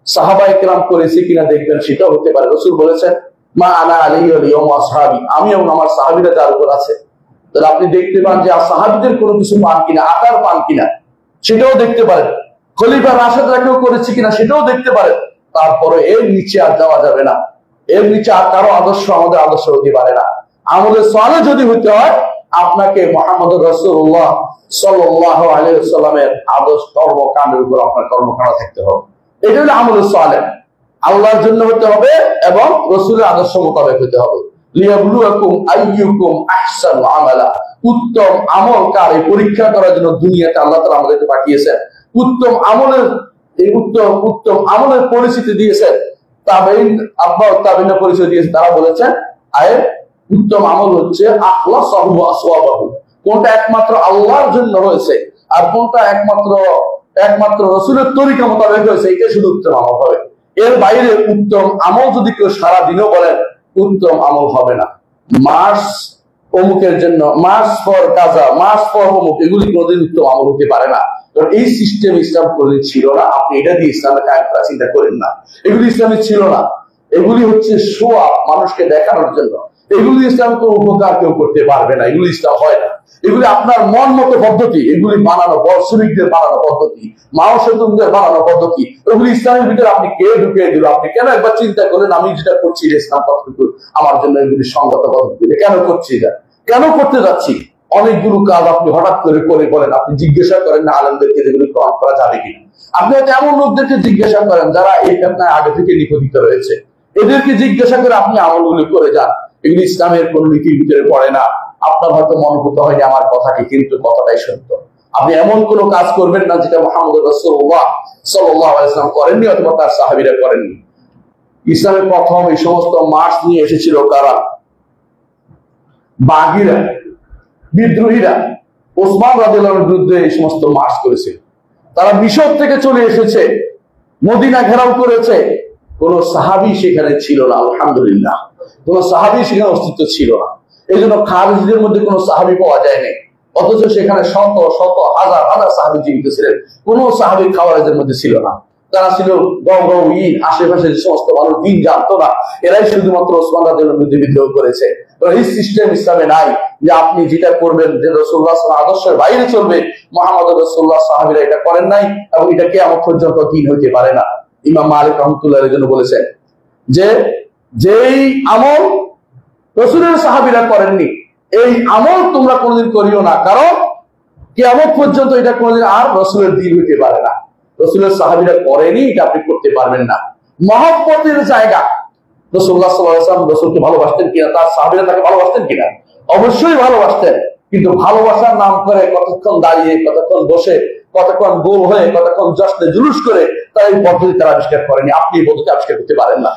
সাহাবায়ে কেরাম করেছে কিনা দেখবেন, সেটাও হতে পারে। রাসূল বলেছেন মা আনা আলাইহি ওয়া ইয়াউম আসহাবি, আমি এবং আমার সাহাবীরা যার উপর আছে। তাহলে আপনি দেখতে পান যে সাহাবীদের কোনো কিছু পান কিনা, আকার পান কিনা সেটাও দেখতে পারেন। খলিফা রাশেদরা কেউ করেছে কিনা সেটাও দেখতে পারেন। তারপরে এর নিচে আর যাওয়া যাবে না, এর নিচে আর কারো আদর্শ আমাদের আদর্শ হতে পারে না। আমলে সালেহ যদি হতে হয় আপনাকে মুহাম্মদ রাসূলুল্লাহ সাল্লাল্লাহু আলাইহি ওয়াসাল্লামের আদর্শ কর্মকাণ্ডের উপর আপনার কর্মকাণ্ড থাকতে হবে। এটা হলো আমলে সালেহ। আল্লাহর জন্য হতে হবে এবং রাসূলের আদর্শ মোতাবেক হতে হবে। লিয়াবলুয়াকুম আইয়ুকুম আহসানু আমালা, উত্তম আমল কার, এই পরীক্ষা করার জন্য দুনিয়াতে আল্লাহ তাআলা আমাদেরকে পাঠিয়েছেন। উত্তম আমলের এই উত্তম উত্তম আমলের পরিচিতি দিয়েছেন, তাবেইন আব্বা তাবেইনের পরিচয় দিয়েছেন। তারা বলেছেন আয়ে উত্তম আমল হচ্ছে আখলাসাহু ওয়া আসওয়াবাহু, কোনটা একমাত্র আল্লাহর জন্য হয়েছে আর কোনটা একমাত্র রাসূলের তরিকা মোতাবেক হয়েছে, এটা শুধু উত্তম আমল হবে। এর বাইরে উত্তম আমল যদি কেউ সারা দিনও বলেন, উত্তম আমল হবে না। মাস অমুকের জন্য, মাস ফর কাজা, মাস ফর অমুক, এগুলি কোনোদিন উত্তম আমল হতে পারে না। কারণ এই সিস্টেম ইসলাম কোনোদিন ছিল না। আপনি এটা দিয়ে ইসলামে কায়েম করার চিন্তা করেন না, এগুলি ইসলামে ছিল না। এগুলি হচ্ছে শো আপ, মানুষকে দেখানোর জন্য। এগুলি ইসলামে কোনো উপকার কেউ করতে পারবে না, এগুলি ইসলাম হয় না। এগুলি আপনার মন মতো পদ্ধতি, এগুলি বানানো বর্ষরিকদের বানানো পদ্ধতি, মাও সেতুদের বানানো পদ্ধতি। এগুলি ইসলামের ভিতরে আপনি কে ঢুকিয়ে দিল? আপনি কেন একবার চিন্তা করেন আমি যেটা করছি ইসলাম কতটুকু আমার জন্য এগুলি সঙ্গত পদ্ধতি, কেন করছি এটা, কেন করতে যাচ্ছি? অনেকগুলো কাজ আপনি হঠাৎ করে বলেন, আপনি জিজ্ঞাসা করেন না আলেমদেরকে যেগুলি গ্রহণ করা যাবে কিনা। আপনি হয়তো এমন লোকদেরকে জিজ্ঞাসা করেন যারা এই ঘটনায় আগে থেকে নিপতিত রয়েছে, এদেরকে জিজ্ঞাসা করে আপনি আমলগুলি করে যান। এগুলি ইসলামের কোন নীতির ভিতরে পড়ে না। আপনার হয়তো মনোভূত হয়নি আমার কথাটি, কিন্তু কথাটাই সত্য। আপনি এমন কোন কাজ করবেন না যেটা মুহাম্মদ রাসূলুল্লাহ সাল্লাল্লাহু আলাইহি ওয়াসাল্লাম করেননি অথবা তার সাহাবীরা করেননি। ইসলামের প্রথম এই সমস্ত মার্চ নিয়ে এসেছিল কারা? বাগীরা, বিদ্রোহীরা ওসমান রাদিয়াল্লাহু আনহুর বিরুদ্ধে এই সমস্ত মার্চ করেছিল। তারা মিশর থেকে চলে এসেছে, মদিনা ঘেরাও করেছে। কোন সাহাবী সেখানে ছিল না, আলহামদুলিল্লাহ, কোন সাহাবী সেখানে অস্তিত্ব ছিল না। এই জন্য খারিজদের মধ্যে কোন সাহাবী পাওয়া যায়নি, অথচ সেখানে শত শত হাজার হাজার সাহাবী জীবিত ছিলেন। কোন সাহাবী খাওয়ারিজদের মধ্যে ছিল না। তারা ছিল গৌরবহীন, আশেপাশে যে সমস্ত মানুষ দিন জানতো না, এরাই শুধুমাত্র ওসমান রাদিয়াল্লাহু আনহুর বিরুদ্ধে বিদ্রোহ করেছে। এই সিস্টেম ইসলামে নাই যে আপনি যেটা করবেন যে রাসূলুল্লাহ সাল্লাল্লাহু আলাইহি ওয়াসাল্লাম আদর্শের বাইরে চলবে। মুহাম্মদ রাসূলুল্লাহ সাহাবীরা এটা করেন নাই এবং এটা কিয়ামত পর্যন্ত দিন হইতে পারে না। ইমাম মালিক রাহমাতুল্লাহ আলাইহির জন্য বলেছেন যে যেই আমল রাসূলের সাহাবীরা করেননি, এই আমল তোমরা কোনোদিন করিও না, কারণ কিয়ামত পর্যন্ত এটা কোনোদিন আর রাসূলের দ্বীন হইতে পারে না। রাসূলের সাহাবীরা করেনি, এটা আপনি করতে পারবেন না। মহব্বতের জায়গা, রাসূলুল্লাহ সাল্লাল্লাহু আলাইহি ওয়াসাল্লাম রাসূলকে ভালোবাসতেন কিনা, তার সাহাবীরা তাকে ভালোবাসতেন কিনা? অবশ্যই ভালোবাসতেন, কিন্তু ভালোবাসার নাম করে কতক্ষণ দাঁড়িয়ে, কতক্ষণ বসে, কতক্ষণ গোল হয়ে, কতক্ষণ জশ্নে জুলুস করে তারা এই পদ্ধতি তারা আবিষ্কার করেনি। আপনি এই পদ্ধতি আবিষ্কার করতে পারেন না।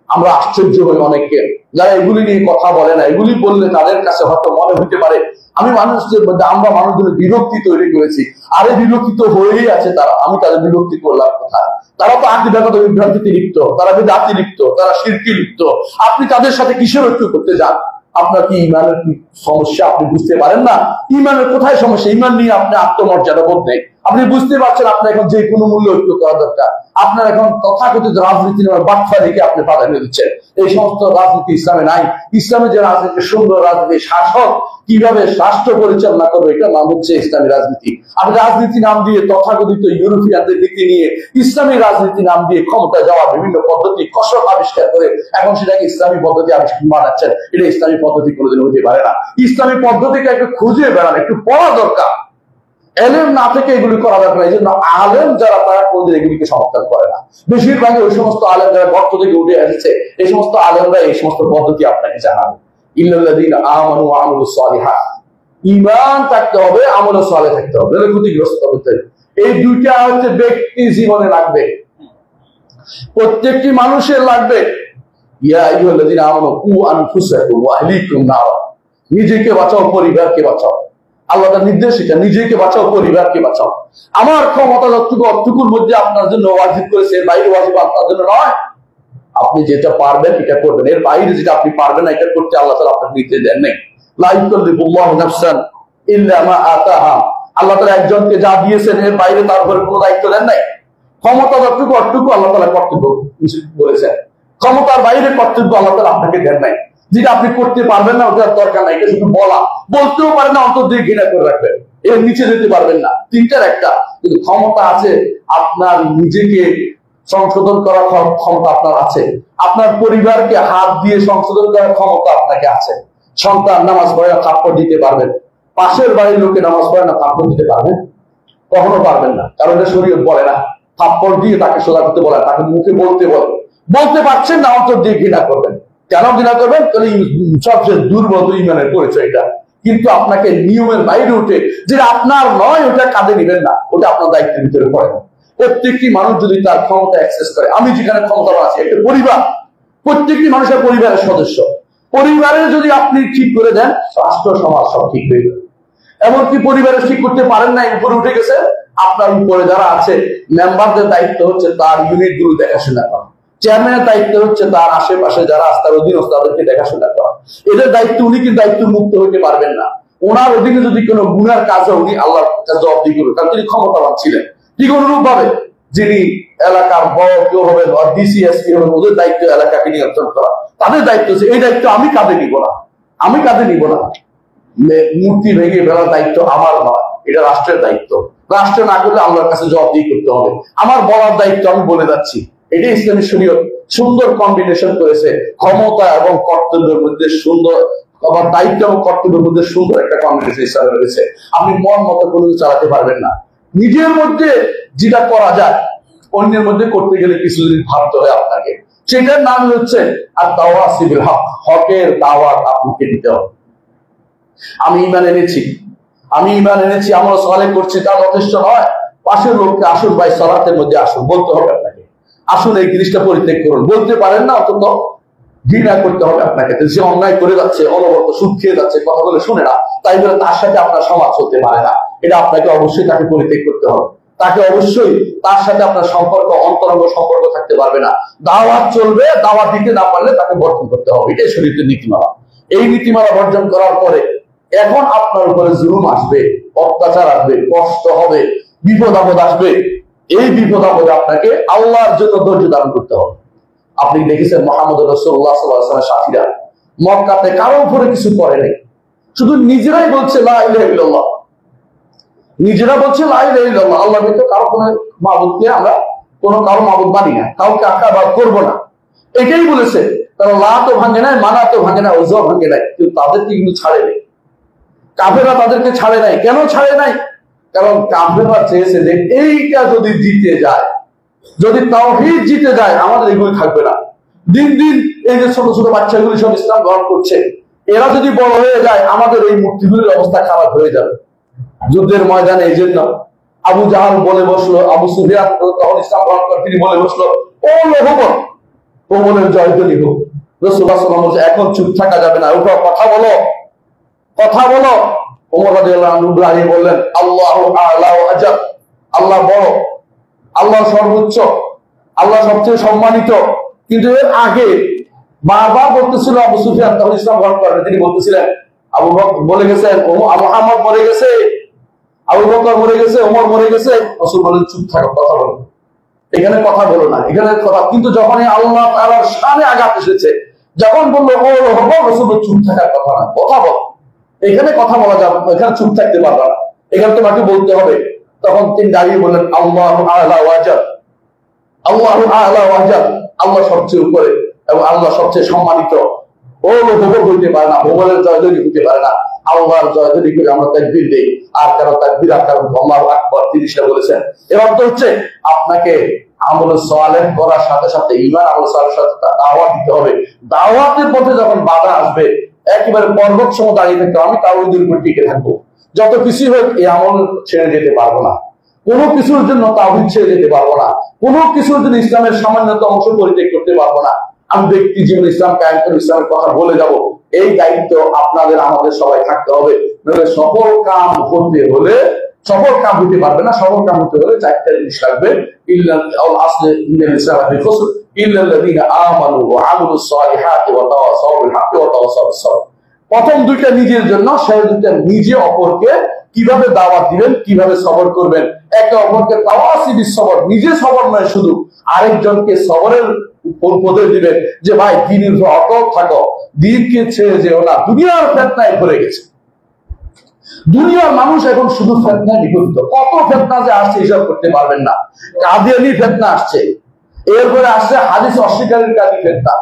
আমরা আশ্চর্য হই অনেককে যারা এগুলি নিয়ে কথা বলে না। এগুলি বললে তাদের কাছে হয়তো মনে হতে পারে আমরা মানুষদের বিরক্তি তৈরি করেছি। আরে বিরক্তি তো হয়েই আছে তারা, আমি তাদের বিরক্তি করলাম কোথায়? তারা তো আকীদাগত বিভ্রান্তিতে লিপ্ত, তারা বিদআতে লিপ্ত, তারা শিরকে লিপ্ত। আপনি তাদের সাথে কিসের ঐক্য করতে যান? আপনার কি ইমানের কি সমস্যা আপনি বুঝতে পারেন না? ইমানের কোথায় সমস্যা? ইমান নিয়ে আপনি আত্মমর্যাদা বোধ নেই। আপনি বুঝতে পারছেন আপনার এখন যে কোনো মূল্য ঐক্য করা দরকার। আপনার এখন তথাকথিত রাজনীতি বাটফারিকে আপনি প্রাধান্য দিচ্ছেন। এই সমস্ত রাজনীতি ইসলামে নাই। ইসলামে যে রাজনীতি, সুন্দর রাজনীতি, শাসক কিভাবে রাষ্ট্র পরিচালনা করবে, এটা নাম হচ্ছে ইসলামী রাজনীতি। আপনি রাজনীতি নাম দিয়ে তথাকথিত ইউরোপিয়ানদের নীতি নিয়ে ইসলামী রাজনীতি নাম দিয়ে ক্ষমতায় যাওয়ার বিভিন্ন পদ্ধতি কসরত আবিষ্কার করে এখন সেটাকে ইসলামী পদ্ধতি আবিষ্কার বানাচ্ছেন। এটা ইসলামী পদ্ধতি কোনোদিন হতে পারে না। ইসলামী পদ্ধতিকে একটু খুঁজে বেড়ান, একটু পড়া দরকার। এলেম না থেকে এগুলি করা দরকার। এই জন্য আলেম যারা, তারা কোনদিন এগুলিকে সমর্থন করে না। বেশিরভাগই ওই সমস্ত আলেম যারা গর্ত থেকে উঠে এসেছে, এই সমস্ত আলেমরা এই সমস্ত পদ্ধতি আপনাকে জানাবে। ইল্লাল্লাযীনা আমানু ওয়া আমিলুস সালিহাত, ঈমান থাকতে হবে, আমল সালেহ থাকতে হবে, ক্ষতিগ্রস্ত হতে হবে। এই দুইটা হচ্ছে ব্যক্তি জীবনে লাগবে, প্রত্যেকটি মানুষের লাগবে। ইয়া আইয়ুহাল্লাযীনা আমানু কু আনফুসাকুম ওয়া আহলিকুম নার, নিজেকে বাঁচাও, পরিবারকে বাঁচাও। আল্লাহ তার নির্দেশ এটা, নিজেকে বাঁচাও, পরিবারকে বাঁচাও। আমার ক্ষমতা যতটুকু অতটুকুর মধ্যে আপনার জন্য ওয়াজিব করেছে, এর বাইরে ওয়াজিব আপনার জন্য নয়। আপনি যেটা পারবেন এটা করবেন, এর বাইরে যেটা আপনি পারবেন না এটা করতে আল্লাহ তাআলা আপনাকে নিতে দেন নাই। লা ইউকাল্লিফুল্লাহু নাফসান ইল্লা মা আতাহা, আল্লাহ তাআলা একজনকে যা দিয়েছেন এর বাইরে তার উপর কোনো দায়িত্ব দেন নাই। ক্ষমতা যতটুকু অতটুকু আল্লাহ তাআলা কর্তব্য বলেছেন, ক্ষমতার বাইরে কর্তব্য আল্লাহ তাআলা আপনাকে দেন নাই। যেটা আপনি করতে পারবেন না ওটার দরকার নাই, এটা শুধু বলতেও পারেন না, অন্তর দিয়ে ঘৃণা করে রাখবেন, এর নিচে যেতে পারবেন না। তিনটার একটা, কিন্তু ক্ষমতা আছে আপনার নিজেকে সংশোধন করার ক্ষমতা আপনার আছে, আপনার পরিবারকে হাত দিয়ে সংশোধন করার ক্ষমতা আপনাকে আছে। সন্তান নামাজ পড়ে না, থাপ্পড় দিতে পারবেন। পাশের বাড়ির লোকে নামাজ পড়ে না, থাপ্পড় দিতে পারবেন? কখনো পারবেন না, কারণ এটা শরীয়ত বলে না। থাপ্পড় দিয়ে তাকে সোজা করতে বলে, তাকে মুখে বলতে পারছেন না, অন্তর দিয়ে ঘৃণা করবেন। কেন ঘৃণা করবেন? সবচেয়ে দুর্বল ইমানের পরিচয় এটা। কিন্তু আপনাকে নিয়মের বাইরে উঠে যেটা আপনার নয় ওটা কাঁধে নিবেন না, ওটা আপনার দায়িত্বের ভিতরে পড়ে না। প্রত্যেকটি মানুষ যদি তার ক্ষমতা অ্যাক্সেস করে, আমি যেখানে ক্ষমতা আছে, একটা পরিবার, প্রত্যেকটি মানুষের পরিবারের সদস্য, পরিবারের যদি আপনি ঠিক করে দেন, রাষ্ট্র সমাজ সব ঠিক হয়ে যাবে। এমনকি পরিবারে ঠিক করতে পারেন না, উপরে উঠে গেছে, আপনার উপরে যারা আছে মেম্বারদের দায়িত্ব হচ্ছে তার ইউনিট গুলো দেখাশোনা করা, চেয়ারম্যানের দায়িত্ব হচ্ছে তার আশেপাশে যারা আছে তার অধীনস্থ তাদেরকে দেখাশোনা করা। এদের দায়িত্ব, উনি কিন্তু দায়িত্ব মুক্ত হতে পারবেন না। ওনার অধীনে যদি কোনো গুনার কাজ হয় উনি আল্লাহর কাছে জবাবদিহি করবেন, কারণ তিনি ক্ষমতাবান ছিলেন। ঠিক অনুরূপ ভাবে যিনি এলাকার বড় কেউ হবেন, ডিসিএসপি হবেন, ওদের দায়িত্ব এলাকাকে নিয়ন্ত্রণ করা, তাদের দায়িত্ব হচ্ছে, এই দায়িত্ব আমি কাঁধে নিব না, আমি কাঁধে নিব না। মূর্তি ভেঙে ফেলার দায়িত্ব আমার নয়, এটা রাষ্ট্রের দায়িত্ব। রাষ্ট্র না করলে আল্লাহর কাছে জবাবদিহি করতে হবে। আমার বলার দায়িত্ব আমি বলে যাচ্ছি। এটি ইসলামী শরীয়ত সুন্দর কম্বিনেশন করেছে, ক্ষমতা এবং কর্তব্যের মধ্যে সুন্দর, আবার দায়িত্ব এবং কর্তব্যের মধ্যে সুন্দর একটা কম্বিনেশন ইসলামে রয়েছে। আপনি মন মতো কোনো কিছু চালাতে পারবেন না। নিজের মধ্যে যেটা করা যায় অন্যের মধ্যে করতে গেলে কিছুদিন ভাবতে হয় আপনাকে। সেটার নাম হচ্ছে আর তাওয়াসিবিল হক, হকের দাওয়াত আপনাকে দিতে হবে। আমি ঈমান এনেছি, আমি ঈমান এনেছি, আমরা সালেহ করছি, তা যথেষ্ট নয়। পাশের লোককে আসুন ভাই সালাতের মধ্যে আসুন বলতে হবে আপনাকে, আসুন এই জিনিসটা পরিত্যাগ করুন। বলতে পারেন না, অন্তত ঘৃণা করতে হবে আপনাকে। যে অন্যায় করে যাচ্ছে, অনবরত সুদ খেয়ে যাচ্ছে, কথা বলে শুনে না, তাই বলে তার সাথে আপনার সমাজ চলতে পারে না। এটা আপনাকে অবশ্যই তাকে পরিত্যাগ করতে হবে। তাকে অবশ্যই তার সাথে আপনার সম্পর্ক, অন্তরঙ্গ সম্পর্ক থাকতে পারবে না। দাওয়াত চলবে, দাওয়াত দিতে না পারলে তাকে বর্জন করতে হবে। এটাই শরীয়তের নীতিমালা। এই নীতিমালা বর্জন করার পরে এখন আপনার উপরে জুলুম আসবে, অত্যাচার আসবে, কষ্ট হবে, বিপদ আপদ আসবে। এই বিপদ আপদে আপনাকে আল্লাহর জন্য ধৈর্য ধারণ করতে হবে। আপনি দেখেছেন মুহাম্মদ রাসূলুল্লাহ সাল্লাল্লাহু আলাইহি ওয়াসাল্লামের সাথীরা মক্কাতে কারো উপরে কিছু করে নাই, শুধু নিজেরাই বলছে লা ইলাহা ইল্লাল্লাহ, নিজেরা বলছে লা ইলাহা ইল্লাল্লাহ, আল্লাহ ব্যতীত কারো কোনো মাবুদকে আমরা কোনো কারো মাবুদ মানি না, কাউকে আকাবাদ করব না, এটাই বলেছে। তারা লা তো ভাঙে নাই, মানা তো ভাঙে নাই, ওজা ভাঙে নাই, কিন্তু তাদেরকে কিন্তু ছাড়ে নাই। কাফেররা তাদেরকে ছাড়ে নাই। কেন ছাড়ে নাই? কারণ কাফেররা চেয়েছে যে এইটা যদি জিতে যায়, যদি তাওহীদ জিতে যায়, আমাদের এগুলি থাকবে না। দিন দিন এই যে ছোট ছোট বাচ্চাগুলি সব ইসলাম গ্রহণ করছে, এরা যদি বড় হয়ে যায় আমাদের এই মূর্তিগুলির অবস্থা খারাপ হয়ে যাবে। যুদ্ধের ময়দানে এই জন্য আবু জাহাল বলে বসলো, আবু সুফিয়ান তখন ইসলাম গ্রহণ করে তিনি বলে বসলো, ও লোহবর, ও বলেন জয়ধ্বনি হোক। রাসূলুল্লাহ সাল্লাল্লাহু আলাইহি ওয়াসাল্লাম এখন চুপ থাকা যাবে না, ওটা কথা বলো, কথা বলো। ওমর রাদিয়াল্লাহু আনহু দাঁড়িয়ে বললেন, আল্লাহু আ'লা ওয়া আজাল, আল্লাহ বড়, আল্লাহ সর্বোচ্চ, আল্লাহ সবচেয়ে সম্মানিত। কিন্তু এর আগে বারবার বলতেছিল আবু সুফিয়ান, তখন ইসলাম গ্রহণ করেন, তিনি বলতেছিলেন আবু বকর মরে গেছেন, মুহাম্মদ মরে গেছে, আবু বকর মরে গেছে, ওমর মরে গেছে। রাসূল বলেন চুপ থাকো, কথা বলো, এখানে কথা বলো না, এখানে কথা। কিন্তু যখন আল্লাহ তাআলার শানে আঘাত এসেছে, যখন বললো ও হবো, রাসূল চুপ থাকার কথা না, কথা বল, এখানে কথা বলা যাবে, এখানে চুপ থাকতে পারবে না, এখানে তোমাকে বলতে হবে। তখন তিনি দাঁড়িয়ে বললেন, আল্লাহু আ'লা ওয়া আজাল, আল্লাহু আ'লা ওয়া আজাল, আল্লাহ সবচেয়ে উপরে এবং আল্লাহ সবচেয়ে সম্মানিত। ও ভোগ হইতে পারে না, ভোগের জয়ধ্বনি হইতে পারে না, আল্লাহর জয়ধ্বনি করে আমরা তাকবীর দেই। আর কারো তাকবীর, আর কারো আল্লাহু আকবার, তিনি সেটা বলেছেন। এর অর্থ হচ্ছে আপনাকে আমলে সালেহ করার সাথে সাথে ঈমান আমলে সালেহের সাথে দাওয়াত দিতে হবে। দাওয়াতের পথে যখন বাধা আসবে, একেবারে পর্বত সম দাঁড়িয়ে থাকতে, আমি তাওহীদের উপর টিকে থাকবো, যত কিছু হোক এই আমল ছেড়ে যেতে পারবো না, কোনো কিছুর জন্য তাওহীদ ছেড়ে যেতে পারবো না, কোনো কিছুর জন্য ইসলামের সামান্যতম অংশ পরিত্যাগ করতে পারবো না। আমি ব্যক্তি জীবনে ইসলাম কায়েম করে ইসলামের কথা বলে যাব, এই দায়িত্ব আপনাদের আমাদের সবাই থাকতে হবে। নইলে সফল কাম হতে হলে, সফল কাম হতে পারবে না। সফল কাম হতে হলে চারটা জিনিস লাগবে, প্রথম দুইটা নিজের জন্য, সেই দুইটা নিজে অপরকে কিভাবে দাওয়াত দিবেন, কিভাবে সবর করবেন, একে অপরকে তাওয়াসিবিস সবর, নিজে সবর নয় শুধু, আরেকজনকে সবরের উপদেশ দিবেন যে ভাই দ্বীনের উপর অটল থাকো, দ্বীনকে ছেড়ে যেও না। দুনিয়ার ফিতনায় ভরে গেছে, দুনিয়ার মানুষ এখন শুধু ফিতনায় নিপতিত। কত ফিতনা যে আসছে হিসাব করতে পারবেন না। কাদিয়ানি ফিতনা আসছে, এরপরে আসছে হাদিস অস্বীকারের কাদি ফিতনা,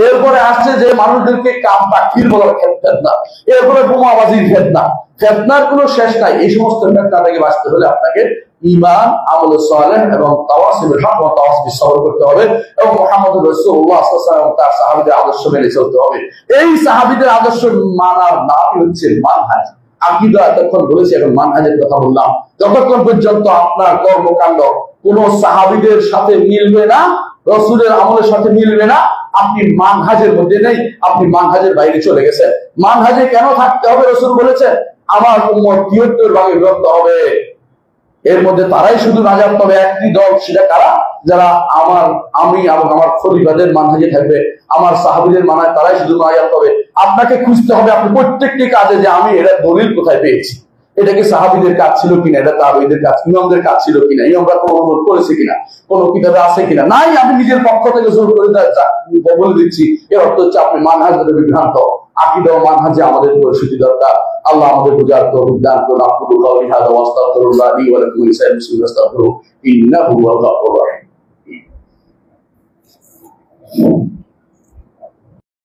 এরপরে আসছে যে মানুষদেরকে কাম তাকফির বলার ফিতনা, এরপরে বোমাবাজির ফিতনা। ফিতনার কোনো শেষ নাই। এই সমস্ত ফিতনা থেকে বাঁচতে হলে আপনাকে ঈমান, আমলে সালেহ এবং তাওয়াসিবিল হক ওয়া তাওয়াসিবিস সবর করতে হবে, এবং মুহাম্মদ রাসূলুল্লাহ সাল্লাল্লাহু আলাইহি ওয়াসাল্লাম তার সাহাবীদের আদর্শ মেনে চলতে হবে। এই সাহাবীদের আদর্শ মানার নামই হচ্ছে মানহাজ। আকীদা এতক্ষণ বলেছি, এখন মানহাজের কথা বললাম। যতক্ষণ পর্যন্ত আপনার কর্মকাণ্ড কোন সাহাবীদের সাথে মিলবে না, রসুলের আমলের সাথে মিলবে না, আপনি মানহাজের মধ্যে নেই, আপনি মানহাজের বাইরে চলে গেছেন। মানহাজে কেন থাকতে হবে? রসুল বলেছেন আমার উম্মত ৭৩ ভাগে বিভক্ত হবে, এর মধ্যে তারাই শুধু নাজাত পাবে একটি দল, সেটা কারা? যারা আমি এবং আমার খলিফাদের মানহাজে থাকবে, আমার সাহাবীদের মানায়, তারাই শুধু নাজাত পাবে। আপনাকে খুঁজতে হবে আপনি প্রত্যেকটি কাজে যে আমি এটা দলিল কোথায় পেয়েছি, এটা কি সাহাবীদের কাজ ছিল কিনা, এটা তাবেঈদের কাজ, ইমামদের কাজ ছিল কিনা, ইমামরা কোনো অনুরোধ করেছে কিনা, কোন কিতাবে আছে কিনা, নাই আমি নিজের পক্ষ থেকে জোর করে বলে দিচ্ছি। এর অর্থ হচ্ছে আপনি মানহাজ বিভ্রান্ত। আকীদা ও মানহাজে আমাদের পরিশুদ্ধি দরকার। আল্লাহ আমাদের বুঝার তৌফিক দান করুন। আকুলু কাওলি হাযা ওয়া আস্তাগফিরুল্লাহ লি ওয়া লাকুম ওয়া লিসাইরিল মুসলিমিন আস্তাগফিরুহু ইন্নাহু হুয়াল গাফুরুর রাহিম।